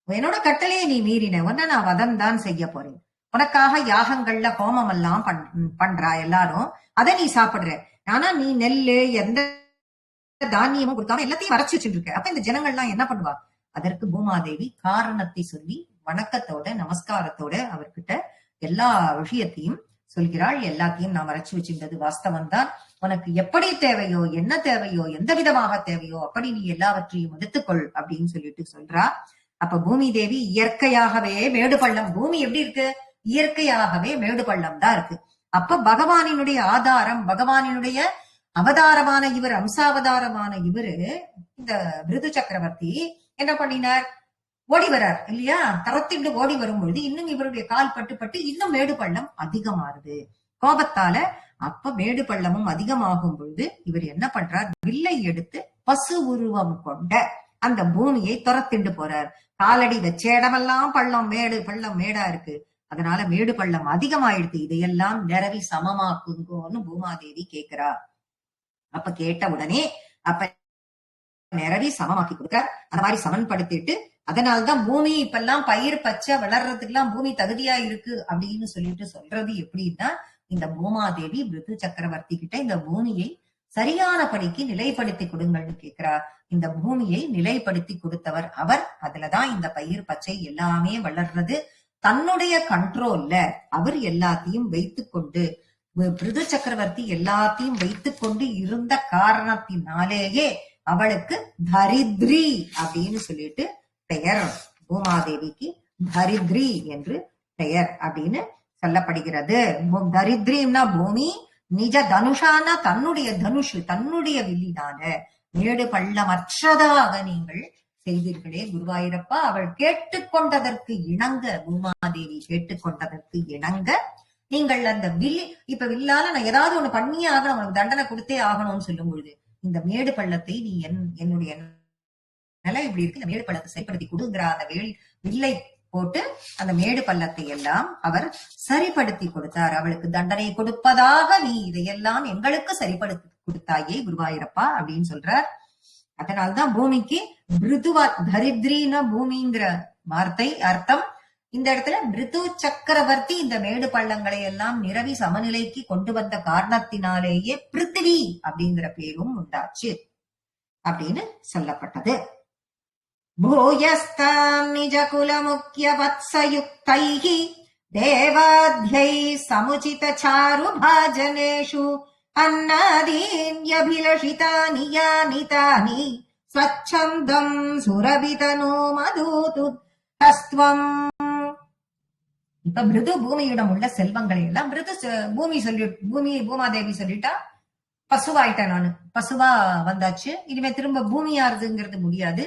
என்னோட கட்டளையை நீ மீறின, உன்ன நான் வதம் தான் செய்ய போறேன். உனக்காக யாகங்கள்ல ஹோமம் எல்லாம் பண்றா எல்லாரும், அதை நீ சாப்பிடுற. ஆனா நீ நெல்லு எந்த தானியமும் கொடுக்காம எல்லாத்தையும் மறைச்சு வச்சுட்டு இருக்க. அப்ப இந்த ஜனங்கள்லாம் என்ன பண்ணுவா? அதற்கு பூமாதேவி காரணத்தை சொல்லி வணக்கத்தோட நமஸ்காரத்தோட அவர்கிட்ட எல்லா விஷயத்தையும் சொல்கிறாள். எல்லாத்தையும் நான் மறைச்சு வச்சிருந்தது வாஸ்தவம் தான். உனக்கு எப்படி தேவையோ, என்ன தேவையோ, எந்த விதமாக தேவையோ அப்படி நீ எல்லாவற்றையும் எடுத்துக்கொள் அப்படின்னு சொல்லிட்டு சொல்றா. அப்ப பூமி தேவி இயற்கையாகவே மேடு பள்ளம், பூமி எப்படி இருக்கு, இயற்கையாகவே மேடு பள்ளம் தான் இருக்கு. அப்ப பகவானினுடைய ஆதாரம், பகவானினுடைய அவதாரமான இவர், அம்சாவதாரமான இவரு இந்த பிருது சக்கரவர்த்தி என்ன பண்ணினார், ஓடி வரார் இல்லையா? தரத்திட்டு ஓடி வரும் பொழுது இன்னும் இவருடைய கால் பட்டு இன்னும் மேடு பள்ளம் அதிகமாறுது கோபத்தால. அப்ப மேடு பள்ளமும் அதிகமாகும் பொழுது இவர் என்ன பண்றார், வில்லை எடுத்து பசு உருவம் கொண்ட அந்த பூமியை துரத்திண்டு போறார். காலடி வச்ச இடமெல்லாம் பள்ளம், மேடு பள்ளம் மேடா இருக்கு. அதனால மேடு பள்ளம் அதிகமாயிடுது. இதையெல்லாம் நிரவி சமமாக்குங்கோன்னு பூமாதேவி கேட்கிறா. அப்ப கேட்ட உடனே அப்ப நிரவி சமமாக்கி கொடுக்கார். அந்த மாதிரி சமன்படுத்திட்டு, அதனால்தான் பூமி இப்பெல்லாம் பயிர் பச்சை வளர்றதுக்கு எல்லாம் பூமி தகுதியா இருக்கு அப்படின்னு சொல்லிட்டு சொல்றது எப்படின்னா, இந்த பூமாதேவி பிருது சக்கரவர்த்தி கிட்ட இந்த பூமியை சரியான படிக்கு நிலைப்படுத்தி கொடுங்கள்னு கேட்கிறார். இந்த பூமியை நிலைப்படுத்தி கொடுத்தவர் அவர். அதுலதான் இந்த பயிர் பச்சை எல்லாமே வளர்றது. தன்னுடைய கண்ட்ரோல்ல அவர் எல்லாத்தையும் வைத்துக் கொண்டு, பிருது சக்கரவர்த்தி எல்லாத்தையும் வைத்துக் கொண்டு இருந்த காரணத்தினாலேயே அவளுக்கு தரித்ரி அப்படின்னு சொல்லிட்டு பெயர். பூமாதேவிக்கு தரித்ரி என்று பெயர் அப்படின்னு சொல்லப்படுகிறது. தரித்ரீம்னா பூமி, நிஜ தனுஷான தன்னுடைய தனுஷு தன்னுடைய வில்லினால மேடு பள்ளமற்றதாக நீங்கள் செய்தீர்களே குருவாயூரப்பா. அவள் கேட்டுக்கொண்டதற்கு இணங்க, பூமாதேவி கேட்டுக்கொண்டதற்கு இணங்க நீங்கள் அந்த வில்லி, இப்ப வில்லால நான் ஏதாவது ஒண்ணு பண்ணியே ஆகணும், உனக்கு தண்டனை கொடுத்தே ஆகணும்னு சொல்லும் பொழுது இந்த மேடு பள்ளத்தை நீ என்னுடைய நிலை இப்படி இருக்கு, இந்த மேடு பள்ளத்தை சரிப்படுத்தி கொடுங்கிற அந்த வில்லை போட்டு அந்த மேடு பள்ளத்தை எல்லாம் அவர் சரிப்படுத்தி கொடுத்தார். அவளுக்கு தண்டனை கொடுப்பதாக நீ இதையெல்லாம் எங்களுக்கு சரிப்படுத்தி கொடுத்தாயே குருவாயூரப்பா அப்படின்னு சொல்றார். அதனால்தான் பூமிக்கு பிருதுவா தரித்ரின பூமிங்கிற வார்த்தை அர்த்தம். இந்த இடத்துல பிருது சக்கரவர்த்தி இந்த மேடு பள்ளங்களை எல்லாம் நிரவி சமநிலைக்கு கொண்டு வந்த காரணத்தினாலேயே பிருத்திவி அப்படிங்கிற பேரும் உண்டாச்சு அப்படின்னு சொல்லப்பட்டது. பூயஸ்தாம் நிஜகுல முக்கிய வத்சயுக்தைஹி தேவாத்யை சமுச்சித சாரு பாஜனேஷு அன்னாதீன்யபிலஷிதானி யானி தானி ஸ்வச்சந்தம் சுரபிதனோ மதூது தஸ்த்வம். இப்ப மிருது பூமியிடம் உள்ள செல்வங்களை எல்லாம் மிருது பூமாதேவி சொல்லிட்டா பசுவாயிட்டேன், நானு பசுவா வந்தாச்சு, இனிமே திரும்ப பூமியாருதுங்கிறது முடியாது,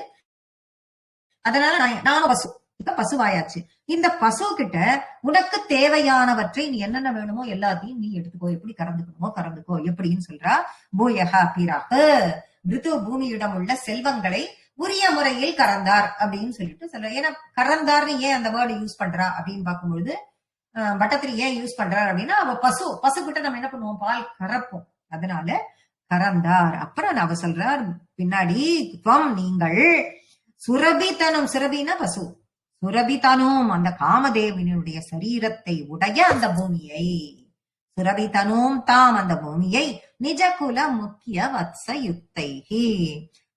அதனால நானும் பசு, இப்ப பசுவாயாச்சு. இந்த பசு கிட்ட உனக்கு தேவையானவற்றை நீ என்னென்ன வேணுமோ எல்லாத்தையும் நீ எடுத்துக்கோ, எப்படி கறந்துக்கணுமோ கறந்துக்கோ எப்படின்னு சொல்றா. பூயஹா பிராக மிருது பூமியிடம் உள்ள செல்வங்களை உரிய முறையில் கறந்தார் அப்படின்னு சொல்லிட்டு சொல்ற. ஏன்னா கறந்தார்னு ஏன் அந்த வேர்டு யூஸ் பண்றா அப்படின்னு பார்க்கும்பொழுது பட்டத்திரி ஏன் யூஸ் பண்றார் அப்படின்னா அவ பசு கிட்ட நம்ம என்ன பண்ணுவோம், பால் கறப்போம், அதனால கறந்தார். அப்புறம் அவ சொல்றார் பின்னாடி நீங்கள் சுரபித்தனும், சுரபினா பசு, சுரபித்தனும் அந்த காமதேவனுடைய சரீரத்தை உடைய அந்த பூமியை, சுரபித்தனும் தாம் அந்த பூமியை நிஜகுல முக்கிய வத்ச யுக்தைஹி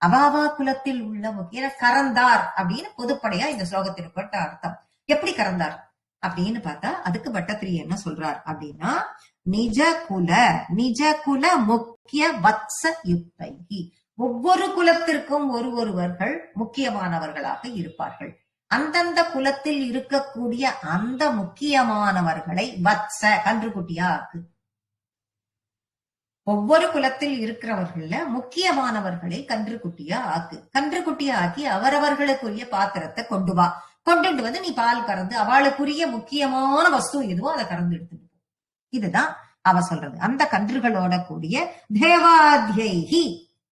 அவாவா குலத்தில் உள்ள முக்கிய கறந்தார் அப்படின்னு பொதுப்படையா இந்த ஸ்லோகத்திற்கு அர்த்தம். எப்படி கறந்தார் அப்படின்னு பார்த்தா அதுக்கு பட்டத்திரி என்ன சொல்றார் அப்படின்னா நிஜகுல முக்கிய வத்ச யுக்தைஹி ஒவ்வொரு குலத்திற்கும் ஒருவர்கள் முக்கியமானவர்களாக இருப்பார்கள். அந்தந்த குலத்தில் இருக்கக்கூடிய அந்த முக்கியமானவர்களை வத்ச கன்றுக்குட்டியா ஆக்கு. ஒவ்வொரு குலத்தில் இருக்கிறவர்கள முக்கியமானவர்களை கன்றுக்குட்டியா ஆக்கு. கன்றுக்குட்டியா ஆக்கி அவரவர்களுக்குரிய பாத்திரத்தை கொண்டு வா, கொண்டு வந்து நீ பால் கறந்து அவளுக்குரிய முக்கியமான வஸ்து எதுவோ அதை கறந்து எடுத்துட்டு போ. இதுதான் அவ சொல்றது. அந்த கன்றுகளோட கூடிய தேவாத்யைஹி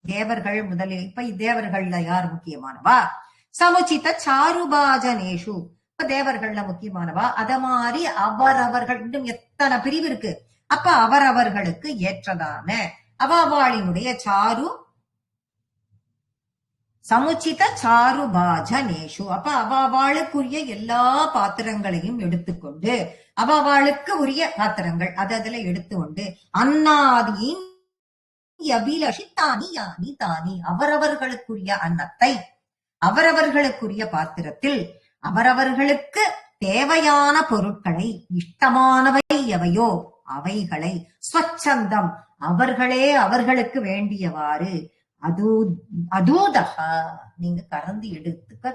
தேவர்கள் முதலில், இப்ப தேவர்கள்ல யார் முக்கியமானவா, சமுச்சித சாருபாஜனேஷு இப்ப தேவர்கள்ல முக்கியமானவா, அத மாதிரி அவரவர்கள் இன்னும் எத்தனை பிரிவு இருக்கு, அப்ப அவரவர்களுக்கு ஏற்றதான அவாவாளினுடைய சாரு சமுச்சித சாருபாஜனேஷு அப்ப அவாவாளுக்குரிய எல்லா பாத்திரங்களையும் எடுத்துக்கொண்டு அவாவாளுக்கு உரிய பாத்திரங்கள் அதுல எடுத்துக்கொண்டு அன்னாதியின் தானி அவரவர்களுக்குரிய அன்னத்தை அவரவர்களுக்குரிய பாத்திரத்தில் அவரவர்களுக்கு தேவையான பொருட்களை இஷ்டமானவை எவையோ அவைகளை ஸ்வச்சந்தம் அவர்களே அவர்களுக்கு வேண்டியவாறு அதூதகா நீங்க கறந்து எடுத்துக்க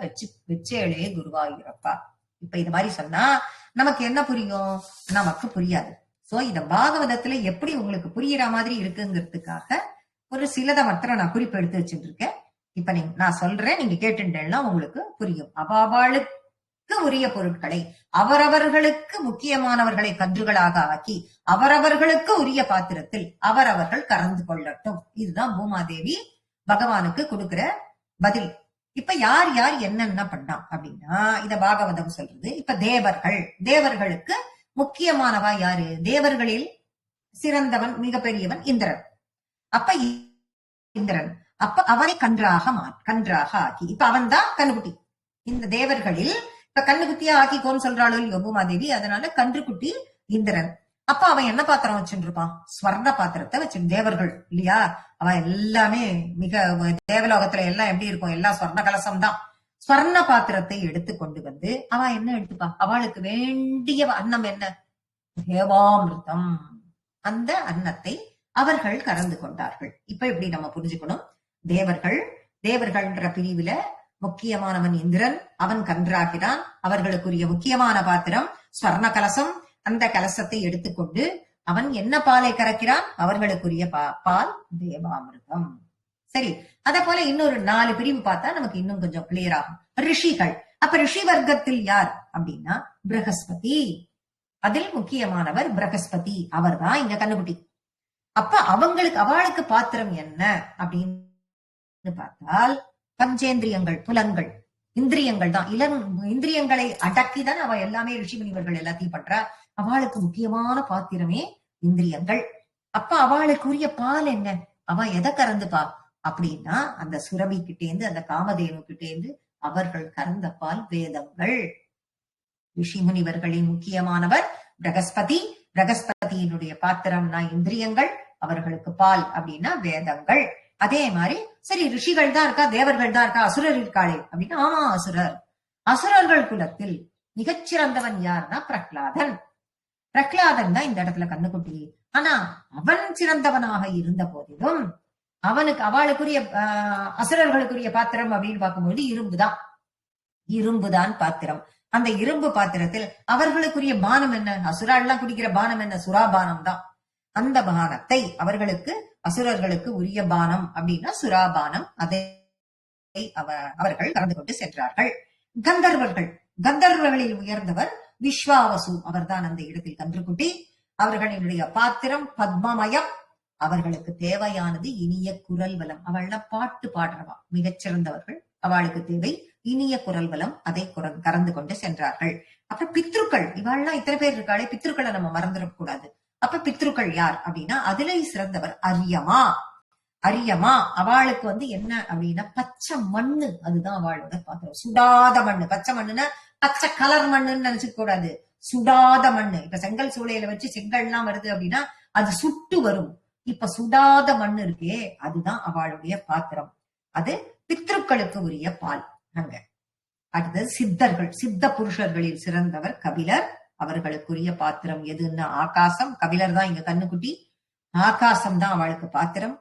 வச்சேளே குருவாயூரப்பா. இப்ப இது மாதிரி சொன்னா நமக்கு என்ன புரியும், நமக்கு புரியாது. சோ இத பாகவதத்துல எப்படி உங்களுக்கு புரியுற மாதிரி இருக்குங்கிறதுக்காக ஒரு சிலதை மாத்திரம் நான் குறிப்பு எடுத்து வச்சுட்டு இருக்கேன். இப்ப நான் சொல்றேன், நீங்க கேட்டுட்டேன்னா உங்களுக்கு புரியும். அவாவாளுக்கு உரிய பொருட்களை அவரவர்களுக்கு முக்கியமானவர்களை கன்றுகளாக ஆக்கி அவரவர்களுக்கு உரிய பாத்திரத்தில் அவரவர்கள் கறந்து கொள்ளட்டும். இதுதான் பூமாதேவி பகவானுக்கு கொடுக்கிற பதில். இப்ப யார் யார் என்னென்ன பண்ணா அப்படின்னா இத பாகவதம் சொல்றது. இப்ப தேவர்களுக்கு முக்கியமானவா யாரு, தேவர்களில் சிறந்தவன் மிகப்பெரியவன் இந்திரன். அப்ப இந்திரன் அப்ப அவனை கன்றாக ஆக்கி இப்ப அவன் தான் கண்ணுக்குட்டி. இந்த தேவர்களில் இப்ப கண்ணுக்குட்டியா ஆக்கிக்கோன்னு சொல்றாளோ இல்லையோ பூமாதேவி, அதனால கன்றுக்குட்டி இந்திரன். அப்ப அவன் என்ன பாத்திரம் வச்சுட்டு இருப்பான், ஸ்வர்ண பாத்திரத்தை வச்சு. தேவர்கள் இல்லையா, அவன் எல்லாமே மிக தேவலோகத்துல எல்லாம் எப்படி இருக்கும், எல்லாம் ஸ்வர்ண கலசம் தான். ஸ்வர்ண பாத்திரத்தை எடுத்து கொண்டு வந்து அவன் என்ன எடுத்துப்பா, அவளுக்கு வேண்டிய அன்னம் என்ன, தேவாமிர்தம், அந்த அன்னத்தை அவர்கள் கறந்து கொண்டார்கள். இப்ப இப்படி நம்ம புரிஞ்சுக்கணும். தேவர்கள்ன்ற பிரிவுல முக்கியமானவன் இந்திரன், அவன் கன்றாகிறான். அவர்களுக்குரிய முக்கியமான பாத்திரம் ஸ்வர்ண கலசம். அந்த கலசத்தை எடுத்துக்கொண்டு அவன் என்ன பாலை கறக்கிறான்? அவர்களுக்குரிய பால் தேவாமிர்தம். சரி, அத போல இன்னொரு 4 பிரிவு பார்த்தா நமக்கு இன்னும் கொஞ்சம் கிளியர் ஆகும். ரிஷிகள். அப்ப ரிஷி வர்க்கத்தில் யார் அப்படின்னா பிரகஸ்பதி. அதில் முக்கியமானவர் பிரகஸ்பதி. அவர் தான் இங்க கண்ணுக்குட்டி. அப்ப அவளுக்கு பாத்திரம் என்ன அப்படின்னு பார்த்தால் பஞ்சேந்திரியங்கள், புலன்கள், இந்திரியங்கள் தான். இந்திரியங்களை அடக்கிதான் அவ எல்லாமே ரிஷி முனிவர்கள் எல்லாத்தையும் பண்றா. அவளுக்கு முக்கியமான பாத்திரமே இந்திரியங்கள். அப்ப அவளுக்குரிய பால் என்ன? அவ எதை கறந்துப்பா அப்படின்னா அந்த சுரபி கிட்டேந்து, அந்த காமதேனு கிட்டேந்து அவர்கள் கறந்த பால் வேதங்கள். ரிஷி முனிவர்களின் முக்கியமானவர் பிரகஸ்பதி. பிரகஸ்பதியினுடைய பாத்திரம்னா இந்திரியங்கள், அவர்களுக்கு பால் அப்படின்னா வேதங்கள். அதே மாதிரி சரி, ரிஷிகள் தான் இருக்கா, தேவர்கள் தான் இருக்கா, அசுரர் இருக்காளே அப்படின்னா ஆமா, அசுரர். அசுரர்கள் குலத்தில் மிகச்சிறந்தவன் யாருன்னா பிரகலாதன். பிரகலாதன் தான் இந்த இடத்துல கண்ணுக்குட்டி. ஆனா அவன் சிறந்தவனாக இருந்த போதிலும் அவளுக்குரிய அசுரர்களுக்குரிய பாத்திரம் அப்படின்னு பார்க்கும்போது இரும்புதான் பாத்திரம். அந்த இரும்பு பாத்திரத்தில் அவர்களுக்குரிய பானம் என்ன? அசுராள்லாம் குடிக்கிற பானம் என்ன? சுராபானம் தான். அந்த பானத்தை அசுரர்களுக்கு உரிய பானம் அப்படின்னா சுராபானம். அதை அவர்கள் கலந்து கொண்டு சென்றார்கள். கந்தர்வர்களில் உயர்ந்தவர் விஸ்வாவசு. அவர்தான் அந்த இடத்தில் கன்றுக்குட்டி. அவர்களினுடைய பாத்திரம் பத்மமயம். அவர்களுக்கு தேவையானது இனிய குரல் வளம். அவள்லாம் பாட்டு பாடுறவா, மிகச்சிறந்தவர்கள். அவளுக்கு தேவை இனிய குரல் வளம். அதை கறந்து கொண்டு சென்றார்கள். அப்ப பித்ருக்கள், இவாள்லாம் இத்தனை பேர் இருக்காளே, பித்ருக்களை நம்ம மறந்துடக்கூடாது. அப்ப பித்ருக்கள் யார் அப்படின்னா அதுல சிறந்தவர் அரியமா. அவளுக்கு என்ன அப்படின்னா பச்சை மண்ணு. அதுதான் அவளோட பாத்திரம். சுடாத மண்ணு. பச்சை மண்ணுன்னா பச்சை கலர் மண்ணுன்னு நினைச்சுக்க கூடாது. சுடாத மண்ணு. இப்ப செங்கல் சூளையில வச்சு செங்கல் எல்லாம் வருது அப்படின்னா அது சுட்டு வரும். இப்ப சுடாத மண்ணு இருக்கே, அதுதான் அவளுடைய பாத்திரம். அது பித்ருக்களுக்கு உரிய பால். அங்க அடுத்தது சித்தர்கள். சித்த புருஷர்களில் சிறந்தவர் கபிலர். அவர்களுக்குரிய பாத்திரம் எதுன்னா ஆகாசம். கபிலர் தான் இங்க கண்ணுக்குட்டி. ஆகாசம் தான் அவளுக்கு பாத்திரம்.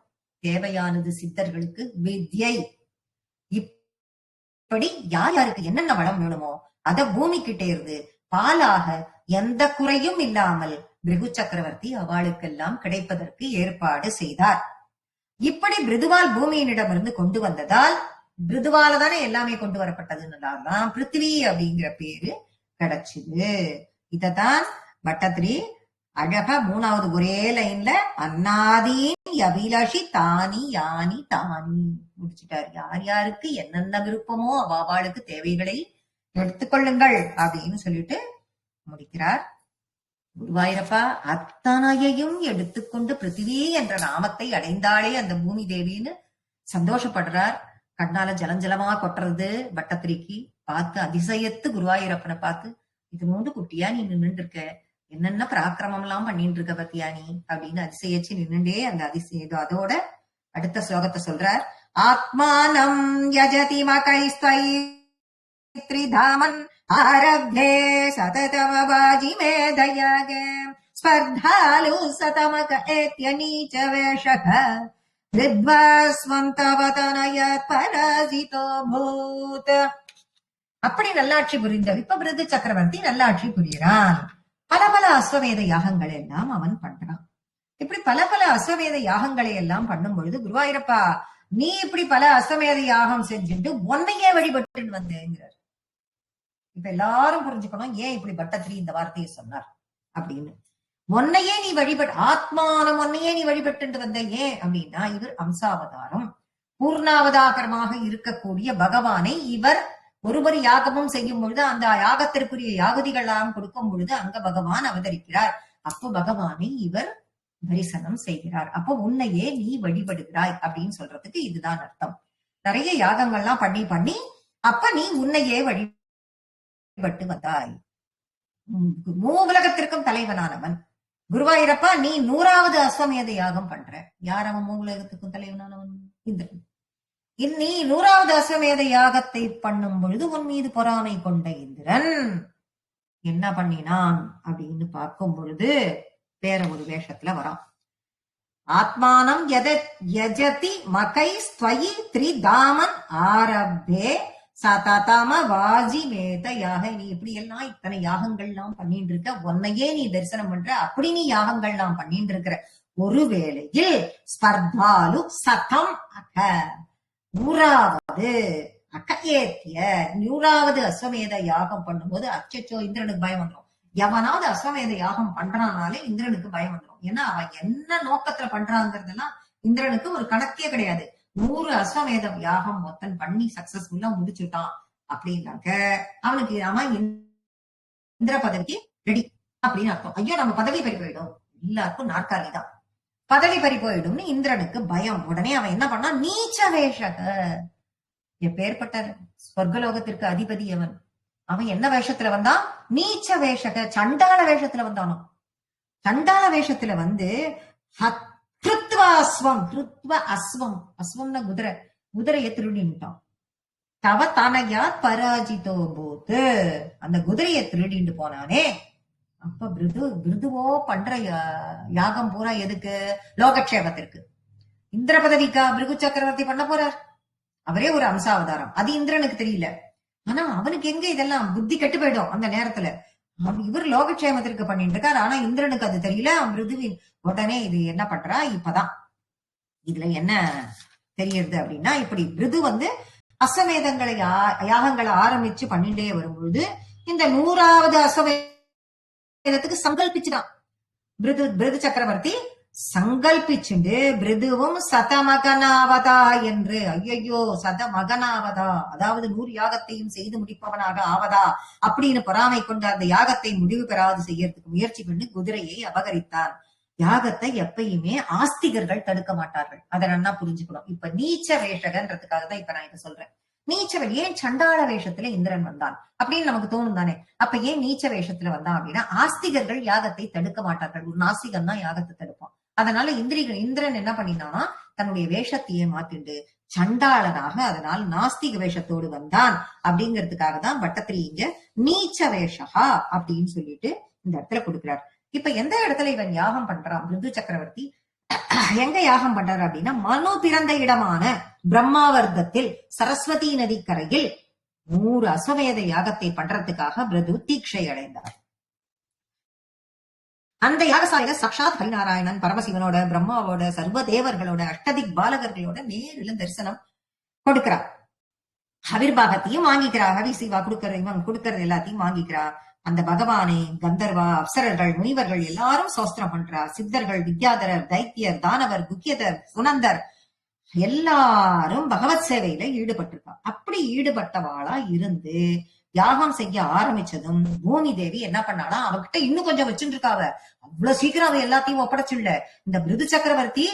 தேவையானது சித்தர்களுக்கு வித்யை. இப்படி யார் யாருக்கு என்னென்ன வளம் வேணுமோ அத பூமி கிட்டே இருந்து பாலாக எந்த குறையும் இல்லாமல் பிருகு சக்கரவர்த்தி அவளுக்கெல்லாம் கிடைப்பதற்கு ஏற்பாடு செய்தார். இப்படி பிருதுவால் பூமியினிடமிருந்து கொண்டு வந்ததால், பிருதுவால தானே எல்லாமே கொண்டு வரப்பட்டதுன்னு பிருத்திவி அப்படிங்கிற பேரு கிடைச்சுது. இததான் பட்டத்திரி அழகா 3வது ஒரே லைன்ல அன்னாதீன் அபிலாஷி தானி யானி தானி முடிச்சுட்டார். யார் யாருக்கு என்னென்ன விருப்பமோ அவாளுக்கு தேவைகளை எடுத்துக்கொள்ளுங்கள் அப்படின்னு சொல்லிட்டு முடிக்கிறார். குருவாயிரப்பா அத்தனையையும் எடுத்துக்கொண்டு பிருத்திவி என்ற நாமத்தை அடைந்தாளே அந்த பூமி தேவின்னு சந்தோஷப்படுறார். கண்ணால ஜலஞ்சலமா கொட்டுறது பட்டத்திரிக்கு. பார்த்து அதிசயத்து குருவாயூரப்பனை பார்த்து, இது மூன்று குட்டியா நீ நின்றுட்டு இருக்க, என்னென்ன பராக்கிரமம் எல்லாம் பண்ணிட்டு இருக்க பத்தியா நீ அப்படின்னு அதிசயிச்சு நின்றுண்டே அந்த அதிசயம். அதோட அடுத்த ஸ்லோகத்தை சொல்றார். ஆத்மானம் யஜதி மகைஸ்தை த்ரிதாமன் ஆரப்தே சததமவாஜி மேதயாக ஸ்பர்தாலு சதமக ஏத்யநீச்ச வேஷக வித்வாஸ்வந்தவதனயத் பராசிதோ பூத். அப்படி நல்லாட்சி புரிந்த விப்பபிருது சக்கரவர்த்தி நல்லாட்சி புரிகிறான். பல பல அஸ்வமேத யாகங்கள் எல்லாம் அவன் பண்றான். இப்படி பல பல அஸ்வமேத யாகங்களை எல்லாம் பண்ணும் பொழுது, குருவாயிரப்பா நீ இப்படி பல அஸ்வமேத யாகம் செஞ்சுட்டு உன்னையே வழிபட்டு வந்தேங்கிறார். இப்ப எல்லாரும் புரிஞ்சுக்கணும் ஏன் இப்படி பட்டத்திரி இந்த வார்த்தையை சொன்னார் அப்படின்னு. உன்னையே நீ ஆத்மானம் உன்னையே நீ வழிபட்டு வந்த ஏன் அப்படின்னா, இவர் அம்சாவதாரம், பூர்ணாவதாகரமாக இருக்கக்கூடிய பகவானை இவர் ஒருவர் யாகமும் செய்யும் பொழுது அந்த யாகத்திற்குரிய யாகுதிகளாம் கொடுக்கும் பொழுது அங்க பகவான் அவதரிக்கிறார். அப்ப பகவானை இவர் தரிசனம் செய்கிறார். அப்ப உன்னையே நீ வழிபடுகிறாய் அப்படின்னு சொல்றதுக்கு இதுதான் அர்த்தம். நிறைய யாகங்கள்லாம் பண்ணி பண்ணி அப்ப நீ உன்னையே வழிபட்டு வந்தாய். மூவுலகத்திற்கும் தலைவனானவன் குருவாயிரப்பா, நீ 100வது அஸ்வமேத யாகம் பண்ற. யார் அவன் மூவுலகத்துக்கும் தலைவனானவன்? இந்திரன். நீ 100வது அஸ்வமேத யாகத்தை பண்ணும் பொழுது உன் மீது பொறாமை கொண்ட இந்திரன் என்ன பண்ணினான் அப்படின்னு பார்க்கும் பொழுது வேற ஒரு வேஷத்துல வரான். ஆத்மானம் யஜதி மகை ஸ்வயி த்ரிதாமன் ஆரப்தே சாத்தாத்தாம வாஜி மேத யாக, நீ இப்படி எல்லாம் இத்தனை யாகங்கள்லாம் பண்ணிட்டு இருக்க, உன்னையே நீ தரிசனம் பண்ற, அப்படி நீ யாகங்கள்லாம் பண்ணிட்டு இருக்கிற ஒரு வேளையில் ஸ்பர்தாலு சதம் அக, 100வது அகஏத்திய 100வது அஸ்வமேத யாகம் பண்ணும்போது அச்சச்சோ இந்திரனுக்கு பயம் வந்துடும். எவனாவது அஸ்வமேத யாகம் பண்றானாலே இந்திரனுக்கு பயம் வந்துடும். ஏன்னா அவன் என்ன நோக்கத்துல பண்றாங்கிறதெல்லாம் இந்திரனுக்கு ஒரு கணக்கே கிடையாது. 100 அஸ்வமேத யாகம் மொத்தம் பண்ணி சக்சஸ்ஃபுல்லா முடிச்சுட்டான் அப்படின்னாக்க அவனுக்கு அவன் இந்திர பதவிக்கு ரெடி அப்படின்னு அர்த்தம். ஐயோ நம்ம பதவி பறி போயிடும், எல்லாருக்கும் நாற்காலி தான், பதவி பறி போயிடும்னு இந்திரனுக்கு பயம். உடனே அவன் என்ன பண்ணா, நீச்ச வேஷக, எப்பேற்பட்ட ஸ்வர்கலோகத்திற்கு அதிபதி அவன், அவன் என்ன வேஷத்துல வந்தான், நீச்ச வேஷக, சண்டாள வேஷத்துல வந்தானோ. சண்டாள வேஷத்துல வந்து ஹத்வாஸ்வம், ஹிருத்வ அஸ்வம், அஸ்வம்னா குதிரை, குதிரையை திருடிட்டான். தவ தனயா பராஜிதோ போத்து, அந்த குதிரையை திருடிட்டு போனானே. அப்ப பிருதுவோ பண்ற யாகம் பூரா எதுக்கு, லோகக்ஷேமத்திற்கு. இந்திர பதவிக்கா பிருகு சக்கரவர்த்தி பண்ண போறார், அவரே ஒரு அம்சாவதாரம், அது இந்திரனுக்கு தெரியல. ஆனா அவனுக்கு எங்க இதெல்லாம் புத்தி கெட்டு போயிடும் அந்த நேரத்துல. இவர் லோகக்ஷேமத்திற்கு பண்ணிட்டு இருக்காரு, ஆனா இந்திரனுக்கு அது தெரியல. பிருதுவின் உடனே இது என்ன பண்றா, இப்பதான் இதுல என்ன தெரியுது அப்படின்னா, இப்படி பிருது வந்து அஸ்வமேதங்களை யாகங்களை ஆரம்பிச்சு பண்ணிட்டே வரும்பொழுது இந்த 100வது அஸ்வமேதத்துக்கு சங்கல்பிச்சுதான் பிருது சக்கரவர்த்தி சங்கல்பிச்சுண்டு, பிருதுவும் சதமகனாவதா என்று, ஐயோ சதமகனாவதா, அதாவது 100 யாகத்தையும் செய்து முடிப்பவனாக ஆவதா அப்படின்னு பொறாமை கொண்டு அந்த யாகத்தை முடிவு பெறாது செய்யறதுக்கு முயற்சி பண்ணி குதிரையை அபகரித்தான். யாகத்தை எப்பயுமே ஆஸ்திகர்கள் தடுக்க மாட்டார்கள், அதை நல்லா புரிஞ்சுக்கணும். இப்ப நீச்ச வேஷகன்றதுக்காக தான் இப்ப நான் இதை சொல்றேன். நீச்சவன் ஏன் சண்டாள வேஷத்துல இந்திரன் வந்தான் அப்படின்னு நமக்கு தோணும் தானே. அப்ப ஏன் நீச்ச வேஷத்துல வந்தான் அப்படின்னா, ஆஸ்திகர்கள் யாகத்தை தடுக்க மாட்டார்கள், ஒரு நாஸ்திகன் தான் யாகத்தை தடுப்பான். அதனால இந்திரன் என்ன பண்ணினானா, தன்னுடைய வேஷத்தையே மாத்திண்டு சண்டாளனாக, அதனால் நாஸ்திக வேஷத்தோடு வந்தான் அப்படிங்கிறதுக்காக தான் பட்டத்திரி இங்க நீச்ச வேஷகா அப்படின்னு சொல்லிட்டு இந்த இடத்துல கொடுக்கிறார். இப்ப எந்த இடத்துல இவன் யாகம் பண்றான் பிருது சக்கரவர்த்தி, எங்க யாகம் பண்றாரு அப்படின்னா, மனு பிறந்த இடமான பிரம்மாவர்த்தத்தில் சரஸ்வதி நதிக்கரையில் 100 அஸ்வமேத யாகத்தை பண்றதுக்காக பிருது தீட்சை அடைந்தார். அந்த யாகசாலையில சாட்சாத் ஹரிநாராயணன் பரமசிவனோட, பிரம்மாவோட, சர்வ தேவர்களோட, அஷ்டதிக் பாலகர்களோட நேரில் தரிசனம் கொடுக்கிறார். ஹவிர்பாகத்தையும் வாங்கிக்கிறார், ஹவி சிவா இவன் கொடுக்கறது எல்லாத்தையும் வாங்கிக்கிறார். அந்த பகவானை கந்தர்வா, அப்சரர்கள், முனிவர்கள் எல்லாரும் சோஸ்திரம் பண்றார். சித்தர்கள், வித்யாதரர், தைத்தியர், தானவர், குக்கியதர், சுனந்தர் எல்லாரும் பகவத் சேவையில ஈடுபட்டிருக்கார். அப்படி ஈடுபட்டவாளா இருந்து யாகம் செய்ய ஆரம்பிச்சதும் பூமி தேவி என்ன பண்ணாளா, அவகிட்ட இன்னும் கொஞ்சம் வச்சுட்டு இருக்காவ. அவ்வளவு சீக்கிரம் அவ எல்லாத்தையும் ஒப்படைச்சுள்ள. இந்த பிருது சக்கரவர்த்தி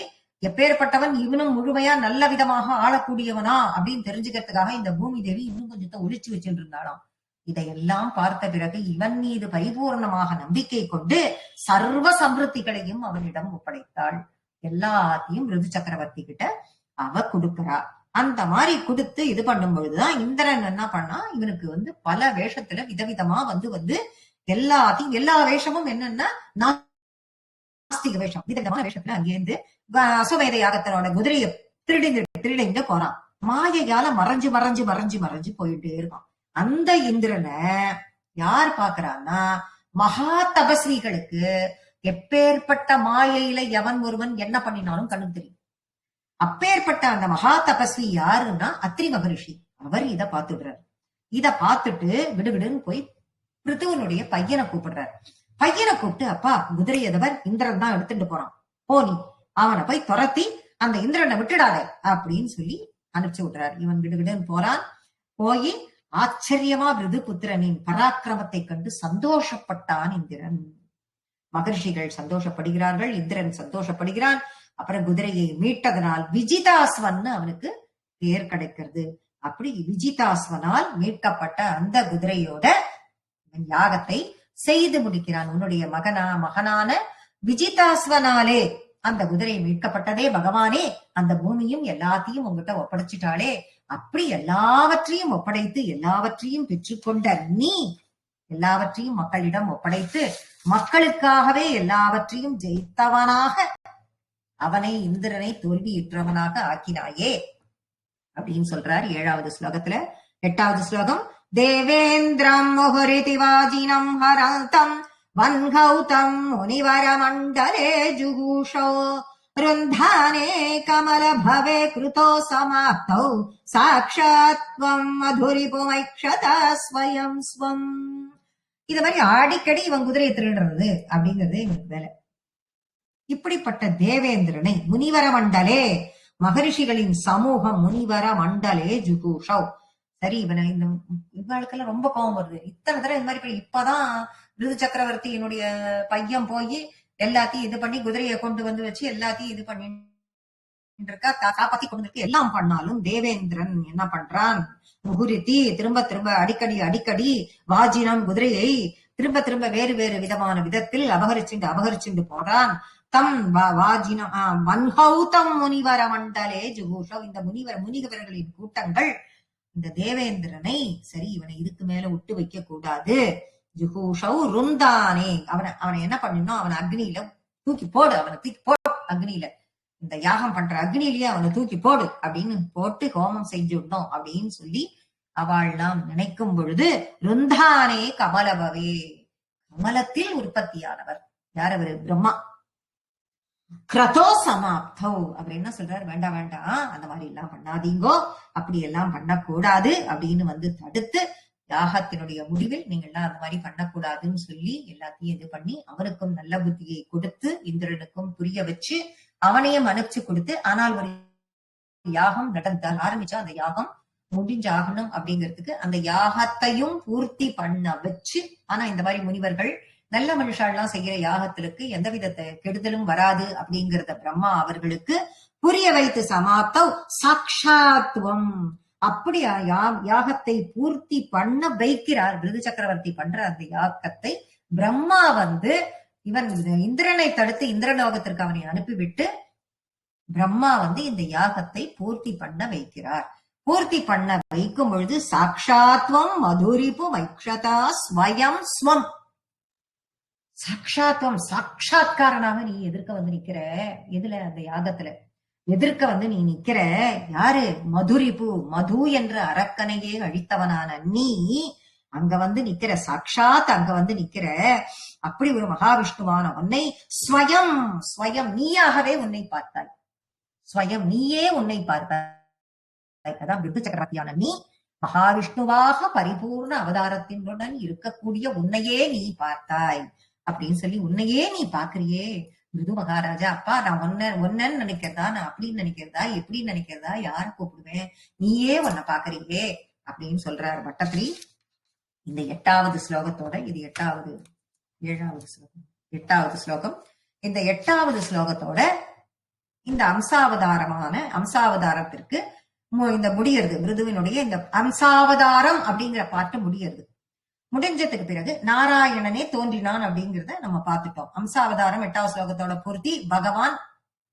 எப்பேற்பட்டவன், இவனும் முழுமையா நல்ல விதமாக ஆளக்கூடியவனா அப்படின்னு தெரிஞ்சுக்கிறதுக்காக இந்த பூமி தேவி இன்னும் கொஞ்சத்தை ஒழிச்சு வச்சுட்டு இருந்தாளாம். இதையெல்லாம் பார்த்த பிறகு இவன் மீது பரிபூர்ணமாக நம்பிக்கை கொண்டு சர்வ சம்பிருத்திகளையும் அவனிடம் ஒப்படைத்தாள். எல்லாத்தையும் பிருது சக்கரவர்த்தி கிட்ட அவ கொடுக்கிறா. அந்த மாதிரி கொடுத்து இது பண்ணும் பொழுதுதான் இந்திரன் என்ன பண்ணா, இவனுக்கு வந்து பல வேஷத்துல விதவிதமா வந்து எல்லாத்தையும், எல்லா வேஷமும் என்னன்னா நாஸ்திக வேஷம், விதவிதமான வேஷத்துல அங்கேருந்து அஸ்வமேத யாகத்தனோட குதிரையை திருடிங்க போறான். மாயையால மறைஞ்சு மறைஞ்சு மறைஞ்சு மறைஞ்சு போயிட்டே இருக்கான். அந்த இந்திரனை யார் பாக்குறான்னா, மகா தபஸ்விகளுக்கு எப்பேற்பட்ட மாயையில எவன் ஒருவன் என்ன பண்ணினாலும் கண்ணுக்கு தெரியும். அப்பேற்பட்ட அந்த மகா தபஸ்வி யாருன்னா அத்ரி மகரிஷி. அவர் இத பாத்துடுறாரு. இத பாத்துட்டு விடுவிடுன்னு போய் பிருத்துவனுடைய பையனை கூப்பிடுறாரு. பையனை கூப்பிட்டு, அப்பா குதிரையதவர் இந்திரன் தான் எடுத்துட்டு போறான், போனி அவனை போய் துரத்தி அந்த இந்திரனை விட்டுடாத அப்படின்னு சொல்லி அனுப்பிச்சு விடுறாரு. இவன் விடுவிடுன்னு போறான். போய் ஆச்சரியமா பிருது புத்திரனின் பராக்கிரமத்தை கண்டு சந்தோஷப்பட்டான் இந்திரன். மகர்ஷிகள் சந்தோஷப்படுகிறார்கள், இந்திரன் சந்தோஷப்படுகிறான். அப்புறம் குதிரையை மீட்டதனால் விஜிதாஸ்வன் அவனுக்கு பேர் கிடைக்கிறது. அப்படி விஜிதாஸ்வனால் மீட்கப்பட்ட அந்த குதிரையோட யாகத்தை செய்து முடிக்கிறான். உன்னுடைய மகனான விஜிதாஸ்வனாலே அந்த குதிரை மீட்கப்பட்டதே பகவானே, அந்த பூமியும் எல்லாத்தையும் உங்ககிட்ட ஒப்படைச்சிட்டாளே, அப்படி எல்லாவற்றையும் ஒப்படைத்து எல்லாவற்றையும் பெற்றுக்கொண்ட நீ எல்லாவற்றையும் மக்களிடம் ஒப்படைத்து மக்களுக்காகவே எல்லாவற்றையும் ஜெயித்தவனாக அவனை இந்திரனை தோல்வியுற்றவனாக ஆக்கினாயே அப்படின்னு சொல்றார் 7வது ஸ்லோகத்துல. 8வது ஸ்லோகம். தேவேந்திரம் முகுரிதி வாஜினம் ஹரந்தம் வன்ஹௌதம் முனிவர மண்டலே ஜுகூஷோ ருந்தானே கமல பவே கிருதோ சமாப்தௌ சாக்ஷாத்வம் மதுரிபுமைக்ஷதா ஸ்வயம் ஸ்வம். இது மாதிரி அடிக்கடி இவன் குதிரையை திருடுறது அப்படிங்கிறது இவனுக்கு வேலை. இப்படிப்பட்ட தேவேந்திரனை முனிவர மண்டலே, மகரிஷிகளின் சமூகம், முனிவர மண்டலே ஜுகூஷௌ. சரி, இவனை இந்த இவளுக்கெல்லாம் ரொம்ப கோபம் வருது. இத்தனை தடவை இந்த மாதிரி இப்பதான் ரிது சக்கரவர்த்தியினுடைய பையன் போய் எல்லாத்தையும் இது பண்ணி குதிரையை கொண்டு வந்து வச்சு எல்லாத்தையும் இது பண்ணிட்டு இருக்கா, காப்பாத்தி கொண்டு இருக்கு. எல்லாம் பண்ணாலும் தேவேந்திரன் என்ன பண்றான்? முகுரித்தி திரும்ப திரும்ப அடிக்கடி வாஜினம் குதிரையை திரும்ப திரும்ப வேறு வேறு விதமான விதத்தில் அபகரிச்சுண்டு போறான். தம் வாஜினம் வன்ஹௌதம் முனிவர மண்டலே ஜுகூஷோ. இந்த முனிவர்களின் கூட்டங்கள் இந்த தேவேந்திரனை, சரி இவனை இதுக்கு மேல விட்டு வைக்க கூடாது, ஜுகூஷௌ ருந்தானே, அவனை என்ன பண்ணணும்? அவனை அக்னியில தூக்கி போடு, அக்னியில, இந்த யாகம் பண்ற அக்னியிலேயே அவனை தூக்கி போடு அப்படின்னு போட்டு ஹோமம் செஞ்சுடணும் அப்படின்னு சொல்லி அவள் நாம் நினைக்கும் பொழுது, ருந்தானே கமலபவே, கமலத்தில் உற்பத்தியானவர் யார்? அவரு பிரம்மா. கிரதோ சமாப்தௌ, அவர் என்ன சொல்றாரு? வேண்டாம் அந்த மாதிரி எல்லாம் பண்ணாதீங்கோ, அப்படி எல்லாம் பண்ணக்கூடாது அப்படின்னு தடுத்து, யாகத்தினுடைய முடிவில் நீங்கள்லாம் அந்த மாதிரி பண்ணக்கூடாதுன்னு சொல்லி எல்லாத்தையும் இது பண்ணி அவனுக்கும் நல்ல புத்தியை கொடுத்து இந்திரனுக்கும் புரிய வச்சு அவனையும் அனுப்பிச்சு கொடுத்து, ஆனால் ஒரு யாகம் ஆரம்பிச்சா அந்த யாகம் முடிஞ்சாகணும் அப்படிங்கிறதுக்கு அந்த யாகத்தையும் பூர்த்தி பண்ண வச்சு, ஆனா இந்த மாதிரி முனிவர்கள் நல்ல மனுஷாலாம் செய்யற யாகத்திற்கு எந்த விதத்தை கெடுதலும் வராது அப்படிங்கிறத பிரம்மா அவர்களுக்கு புரிய வைத்து, சமாப்தம் சாட்சாத்துவம், அப்படி யாகத்தை பூர்த்தி பண்ண வைக்கிறார். ரிது சக்கரவர்த்தி பண்ற அந்த யாகத்தை பிரம்மா இவன் இந்திரனை தடுத்து இந்திரலோகத்திற்கு அவனை அனுப்பிவிட்டு பிரம்மா இந்த யாகத்தை பூர்த்தி பண்ண வைக்கிறார். பூர்த்தி பண்ண வைக்கும் பொழுது சாட்சாத்வம் மதுரிபு மைக்ஷதா ஸ்வயம் ஸ்வம். சாட்சாத்காரனாக நீ எதிர்க்க நிக்கிற. எதுல? அந்த யாகத்துல எதிர்க்க நீ நிக்கிற. யாரு? மதுரிபு, மது என்ற அரக்கனையே அழித்தவனான நீ அங்க நிக்கிற. சாட்சாத் அங்க நிக்கிற. அப்படி ஒரு மகாவிஷ்ணுவான உன்னை ஸ்வயம் நீயாகவே உன்னை பார்த்தாய். ஸ்வயம் நீயே உன்னை பார்த்தாய். அதான் ரிது சக்கரவர்த்தியான நீ மகாவிஷ்ணுவாக பரிபூர்ண அவதாரத்தினுடன் இருக்கக்கூடிய உன்னையே நீ பார்த்தாய் அப்படின்னு சொல்லி, உன்னையே நீ பாக்குறியே ரிது மகாராஜா. அப்பா நான் ஒன்னு நினைக்கிறதா, நான் அப்படின்னு நினைக்கிறதா, எப்படி நினைக்கிறதா, யார கூப்பிடுவேன், நீயே உன்னை பாக்குறியே அப்படின்னு சொல்றாரு பட்டத்திரி. இந்த 8வது ஸ்லோகத்தோட, இது 7வது ஸ்லோகம். இந்த 8வது ஸ்லோகத்தோட இந்த அம்சாவதாரத்திற்கு இந்த முடியறது. மிருதுவினுடைய இந்த அம்சாவதாரம் அப்படிங்கிற பாட்டு முடியறது. முடிஞ்சதுக்கு பிறகு நாராயணனே தோன்றினான் அப்படிங்கிறத நம்ம பார்த்துட்டோம். அம்சாவதாரம் 8வது ஸ்லோகத்தோட பூர்த்தி. பகவான்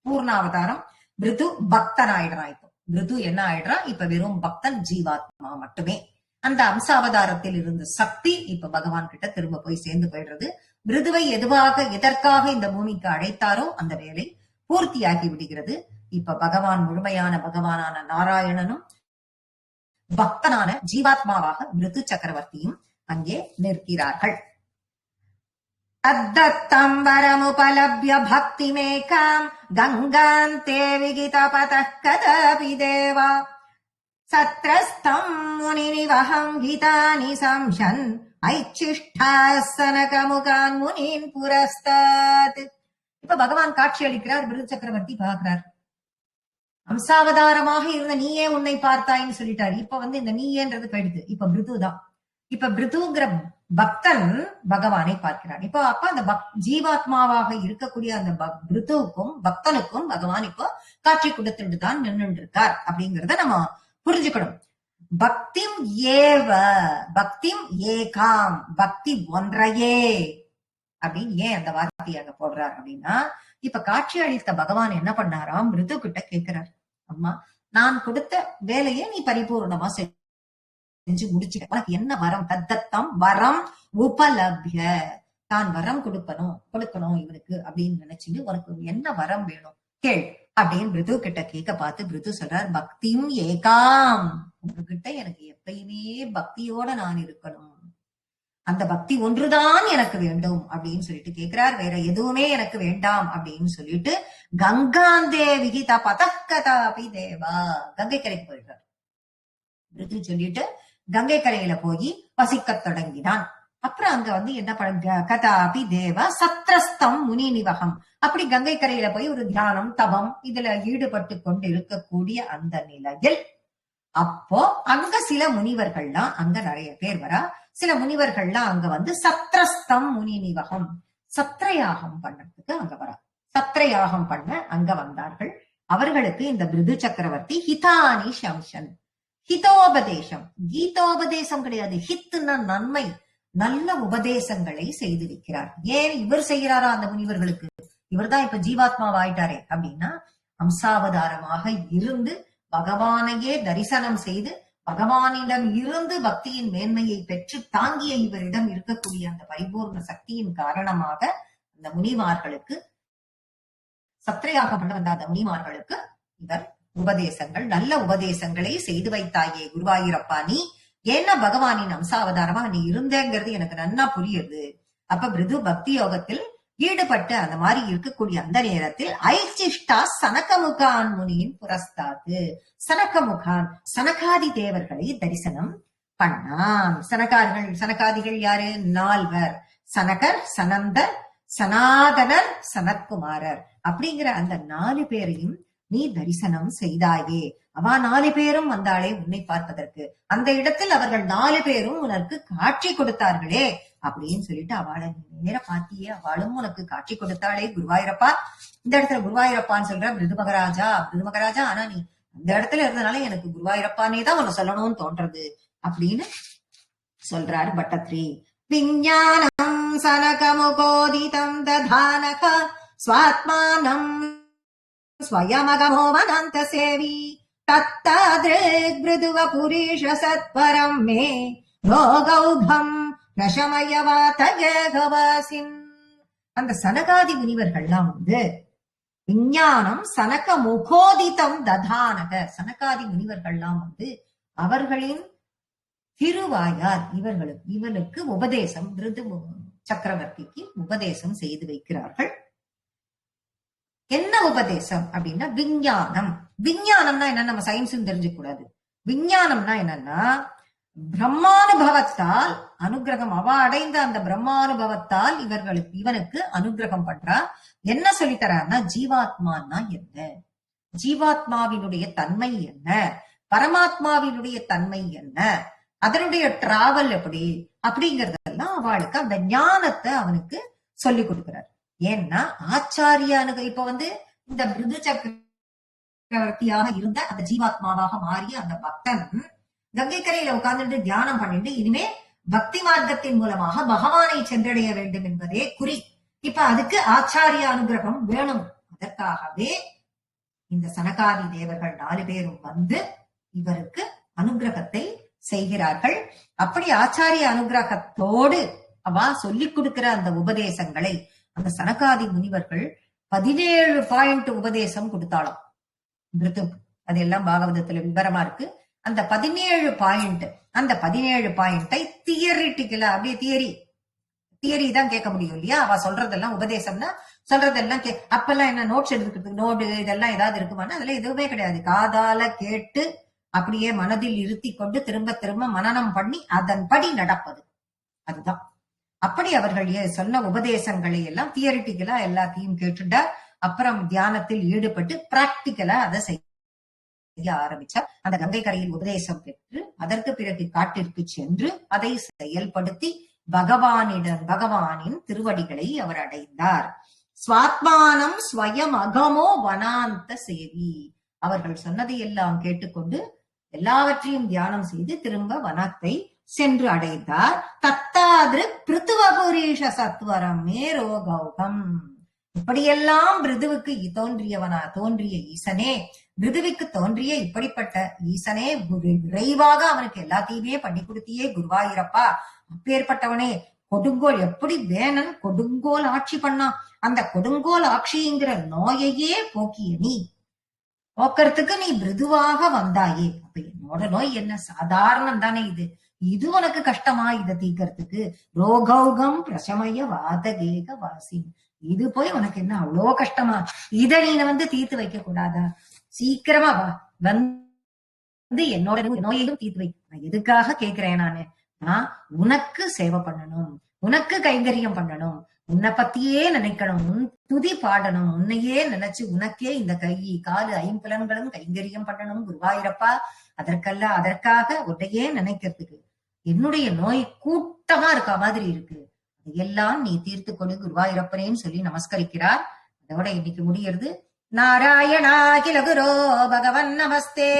பூர்ணாவதாரம். மிருது பக்தன் ஆயிடுறான். இப்போ மிருது என்ன ஆயிடுறான்? இப்ப வெறும் பக்தன், ஜீவாத்மா மட்டுமே. அந்த அம்சாவதாரத்தில் இருந்த சக்தி இப்ப பகவான் கிட்ட திரும்ப போய் சேர்ந்து போயிடுறது. மிருதுவை எதற்காக இந்த பூமிக்கு அழைத்தாரோ அந்த வேலை பூர்த்தியாகி விடுகிறது. இப்ப பகவான், முழுமையான பகவானான நாராயணனும் பக்தனான ஜீவாத்மாவாக மிருது சக்கரவர்த்தியும் அங்கே நிற்கிறார்கள். தத்தம் வரமுபலப்ய பக்திமேகாம் கங்காந்தே விகிதபதः கதாபி தேவா சத்ரஸ்தம் முனிநிவஹம் கீதானி சம்ஷன் ஐச்சிஷ்டாசனகமுகான் முனின் புரஸ்தாத். இப்ப பகவான் காட்சி அளிக்கிறார். மிருது சக்கரவர்த்தி பார்க்கிறார். அம்சாவதாரமாக இருந்த நீயே உன்னை பார்த்தாயின்னு சொல்லிட்டாரு. இப்ப இந்த நீயேன்றது போயிடுது. இப்ப மிருதுதான். இப்ப மிருதுங்கிற பக்தன் பகவானை பார்க்கிறான். இப்போ அப்ப அந்த ஜீவாத்மாவாக இருக்கக்கூடிய அந்த மிருதுவுக்கும் பக்தனுக்கும் பகவான் இப்போ காட்சி கொடுத்துட்டு தான் நின்று இருக்கார் அப்படிங்கறத நம்ம புரிஞ்சுக்கணும். பக்திம் ஏவ, பக்திம் ஏகாம், பக்தி ஒன்றையே அப்படின்னு ஏன் அந்த வார்த்தையை அங்க போடுறார் அப்படின்னா, இப்ப காட்சி அளித்த பகவான் என்ன பண்ணாராம்? மிருது கிட்ட கேட்கிறார், அம்மா நான் கொடுத்த வேலையை நீ பரிபூர்ணமா செஞ்சு முடிச்சுட்ட, உனக்கு என்ன வரம்? தத்தம் வரம் உபலப்ய, தான் வரம் கொடுக்கணும் இவனுக்கு அப்படின்னு நினைச்சுட்டு உனக்கு என்ன வரம் வேணும் கேள் அப்படின்னு பிருது கிட்ட கேட்க பார்த்து பிருது சொல்றார், பக்தியும் ஏகாம், உங்ககிட்ட எனக்கு எப்பயுமே பக்தியோட நான் இருக்கணும், அந்த பக்தி ஒன்றுதான் எனக்கு வேண்டும் அப்படின்னு சொல்லிட்டு கேட்கிறார். வேற எதுவுமே எனக்கு வேண்டாம் அப்படின்னு சொல்லிட்டு கங்காந்தே விகிதா பதக்கதாபி தேவா, கங்கை கரைக்கு போயிடுறார். பிருது சொல்லிட்டு கங்கை கரையில போய் வசிக்க தொடங்கினான். அப்புறம் அங்க என்ன கதாபி தேவ சத்ரஸ்தம் முனி நிவகம், அப்படி கங்கை கரையில போய் ஒரு தியானம் தவம் இதுல ஈடுபட்டு கொண்டு இருக்கக்கூடிய அந்த நிலையில் அப்போ அங்க சில முனிவர்கள்லாம், அங்க நிறைய பேர் வரா, சில முனிவர்கள்லாம் அங்க சத்ரஸ்தம் முனி நிவகம், சத்திரயாகம் பண்ணறதுக்கு அங்க வரா, சத்திரயாகம் பண்ண அங்க வந்தார்கள். அவர்களுக்கு இந்த பிருது சக்கரவர்த்தி ஹிதானி சம்சன், ஹிதோபதேசம், கீதோபதேசம் கிடையாது, ஹித்துன்னா நன்மை, நல்ல உபதேசங்களை செய்திருக்கிறார். ஏன் இவர் செய்கிறாரா அந்த முனிவர்களுக்கு? இவர் தான் இப்ப ஜீவாத்மாவா ஆயிட்டாரே அப்படின்னா, அம்சாவதாரமாக இருந்து பகவானையே தரிசனம் செய்து பகவானிடம் இருந்து பக்தியின் மேன்மையை பெற்று தாங்கிய இவரிடம் இருக்கக்கூடிய அந்த பரிபூர்ண சக்தியின் காரணமாக அந்த முனிமார்களுக்கு, சத்திரையாக பண்ண வந்த அந்த முனிமார்களுக்கு இவர் உபதேசங்கள், நல்ல உபதேசங்களை செய்து வைத்தாயே குருவாயூரப்பா நீ, ஏன்னா பகவானின் அம்சாவதாரமா நீ இருந்தேங்கிறது எனக்கு நன்னா புரியுது. அப்ப பிருது பக்தி யோகத்தில் ஈடுபட்டு அந்த மாதிரி இருக்கக்கூடிய அந்த நேரத்தில் ஐச்சிஷ்டா சனகமுகான் முனியின் புரஸ்தாது, சனகமுகான் சனகாதி தேவர்களை தரிசனம் பண்ணான். சனகாதிகள் யாரு? 4 சனகர், சனந்தர், சனாதனர், சனத்குமாரர் அப்படிங்கிற அந்த 4 பேரையும் நீ தரிசனம் செய்தாயே. அவா 4 பேரும் வந்தாளே உன்னை பார்ப்பதற்கு, அந்த இடத்தில் அவர்கள் 4 பேரும் உனக்கு காட்சி கொடுத்தார்களே அப்படின்னு சொல்லிட்டு அவளை நேர பாத்தியே, அவளும் உனக்கு காட்சி கொடுத்தாளே குருவாயூரப்பா. இந்த இடத்துல குருவாயூரப்பான்னு சொல்ற பிருது மகாராஜா, ஆனா நீ அந்த இடத்துல இருந்தனால எனக்கு குருவாயூரப்பானே தான் உன்னை சொல்லணும்னு தோன்றது அப்படின்னு சொல்றாரு பட்டத்ரி. விஞ்ஞானம் சனகமுகோதிதம் ததானக ஸ்வாத்மானம் ஸ்வயமகமோமனந்த சேவி தத்தாத்ருக் பிருதுவ புரீஷ சத்வரம் மே ரோகௌகம் நசமயவாதகவாசின். அந்த சனகாதி முனிவர்கள்லாம் விஞ்ஞானம் சனக முகோதிதம் ததானக, சனகாதி முனிவர்கள்லாம் அவர்களின் திருவாயார் இவனுக்கு உபதேசம், பிருது சக்கரவர்த்திக்கு உபதேசம் செய்து வைக்கிறார்கள். என்ன உபதேசம் அப்படின்னா விஞ்ஞானம். விஞ்ஞானம்னா என்ன? நம்ம சயின்ஸ் தெரிஞ்சுக்க கூடாது. விஞ்ஞானம்னா என்னன்னா பிரம்மானுபவத்தால் அனுகிரகம், அவ அடைந்த அந்த பிரம்மானுபவத்தால் இவனுக்கு அனுகிரகம் பண்றா. என்ன சொல்லித்தரான்னா ஜீவாத்மான்னா என்ன, ஜீவாத்மாவினுடைய தன்மை என்ன, பரமாத்மாவினுடைய தன்மை என்ன, அதனுடைய டிராவல் எப்படி அப்படிங்கறதெல்லாம் அவளுக்கு அந்த ஞானத்தை அவனுக்கு சொல்லி கொடுக்கிறார். ஏன்னா ஆச்சாரியானுக்கு இப்ப இந்த பிருது சக்கரவர்த்தியாக இருந்த அந்த ஜீவாத்மாவாக மாறிய அந்த பக்தன் கங்கை கரையில உட்கார்ந்துட்டு தியானம் பண்ணிட்டு இனிமே பக்தி மார்க்கத்தின் மூலமாக பகவானை சென்றடைய வேண்டும் என்பதே குறி. இப்ப அதுக்கு ஆச்சாரிய அனுகிரகம் வேணும். அதற்காகவே இந்த சனகாதி தேவர்கள் 4 பேரும் இவருக்கு அனுகிரகத்தை செய்கிறார்கள். அப்படி ஆச்சாரிய அனுகிரகத்தோடு அவ சொல்லிக் கொடுக்கிற அந்த உபதேசங்களை அந்த சனகாதி முனிவர்கள் 17 பாயிண்ட் உபதேசம் கொடுத்தாலும் அதெல்லாம் பாகவதத்துல விவரமா இருக்கு. அந்த 17 பாயிண்ட், அந்த 17 பாயிண்டை தியரிட்டிக்கலா, அப்படியே தியரி தான் கேட்க முடியும் இல்லையா? அவ சொல்றதெல்லாம் உபதேசம்னா சொல்றதெல்லாம் அப்பெல்லாம் என்ன நோட்ஸ் எடுக்கிறதுக்கு நோடு இதெல்லாம் ஏதாவது இருக்குமானா அதெல்லாம் எதுவுமே கிடையாது. காதால கேட்டு அப்படியே மனதில் இருத்தி கொண்டு திரும்ப திரும்ப மனனம் பண்ணி அதன்படி நடப்பது, அதுதான். அப்படி அவர்கள் சொன்ன உபதேசங்களை எல்லாம் தியரிட்டிக்கலா எல்லாத்தையும் கேட்டுட்டா அப்புறம் தியானத்தில் ஈடுபட்டு பிராக்டிக்கலா அதை செய்ய ஆரம்பிச்சார். அந்த கங்கை கரையில் உபதேசம் பெற்று அதற்கு பிறகு காட்டிற்கு சென்று அதை செயல்படுத்தி பகவானின் திருவடிகளை அவர் அடைந்தார். ஸ்வாத்மானம் ஸ்வயம் அகமோ வனாந்த சேவி, அவர்கள் சொன்னதை எல்லாம் கேட்டுக்கொண்டு எல்லாவற்றையும் தியானம் செய்து திரும்ப வனத்தை சென்று அடைந்தார். தத்தாதிரு பிருத்துவபுரீஷ சத்வரம் மேரோ கௌகம், இப்படியெல்லாம் பிருதுவுக்கு தோன்றிய ஈசனே, பிருதுவுக்கு தோன்றிய இப்படிப்பட்ட ஈசனே, விரைவாக அவனுக்கு எல்லாத்தையுமே பண்ணி கொடுத்தியே குருவாயூரப்பா, அப்பேற்பட்டவனே, கொடுங்கோல் எப்படி வேணன் கொடுங்கோல் ஆட்சி பண்ணான், அந்த கொடுங்கோல் ஆட்சிங்கிற நோயையே போக்கிய நீ போக்குறதுக்கு நீ மிருதுவாக வந்தாயே. அப்ப என்னோட நோய் என்ன சாதாரணம் தானே இது, இது உனக்கு கஷ்டமா இதை தீக்கிறதுக்கு? ரோகௌகம் பிரசமய வாதகேக வாசி, இது போய் உனக்கு என்ன அவ்வளோ கஷ்டமா? இத நீ தீர்த்து வைக்க கூடாதா? சீக்கிரமா வா, வந்து என்னோட நோயையும் தீர்த்து வை. நான் எதுக்காக கேட்கிறேன்? நான் உனக்கு சேவை பண்ணணும், உனக்கு கைங்கரியம் பண்ணணும், உன்னை பத்தியே நினைக்கணும், உன் துதி பாடணும், உன்னையே நினைச்சு உனக்கே இந்த கை காலு ஐம்புலன்களும் கைங்கரியம் பண்ணணும் குருவாயிரப்பா. அதற்காக உன்னையே நினைக்கிறதுக்கு என்னுடைய நோய் கூட்டமா இருக்க மாதிரி இருக்கு, அதையெல்லாம் நீ தீர்த்து கொடு குருவாயிரப்பனேன்னு சொல்லி நமஸ்கரிக்கிறார். அதோட இன்னைக்கு முடியறது. நாராயணா கில குரோ பகவன் நமஸ்தே.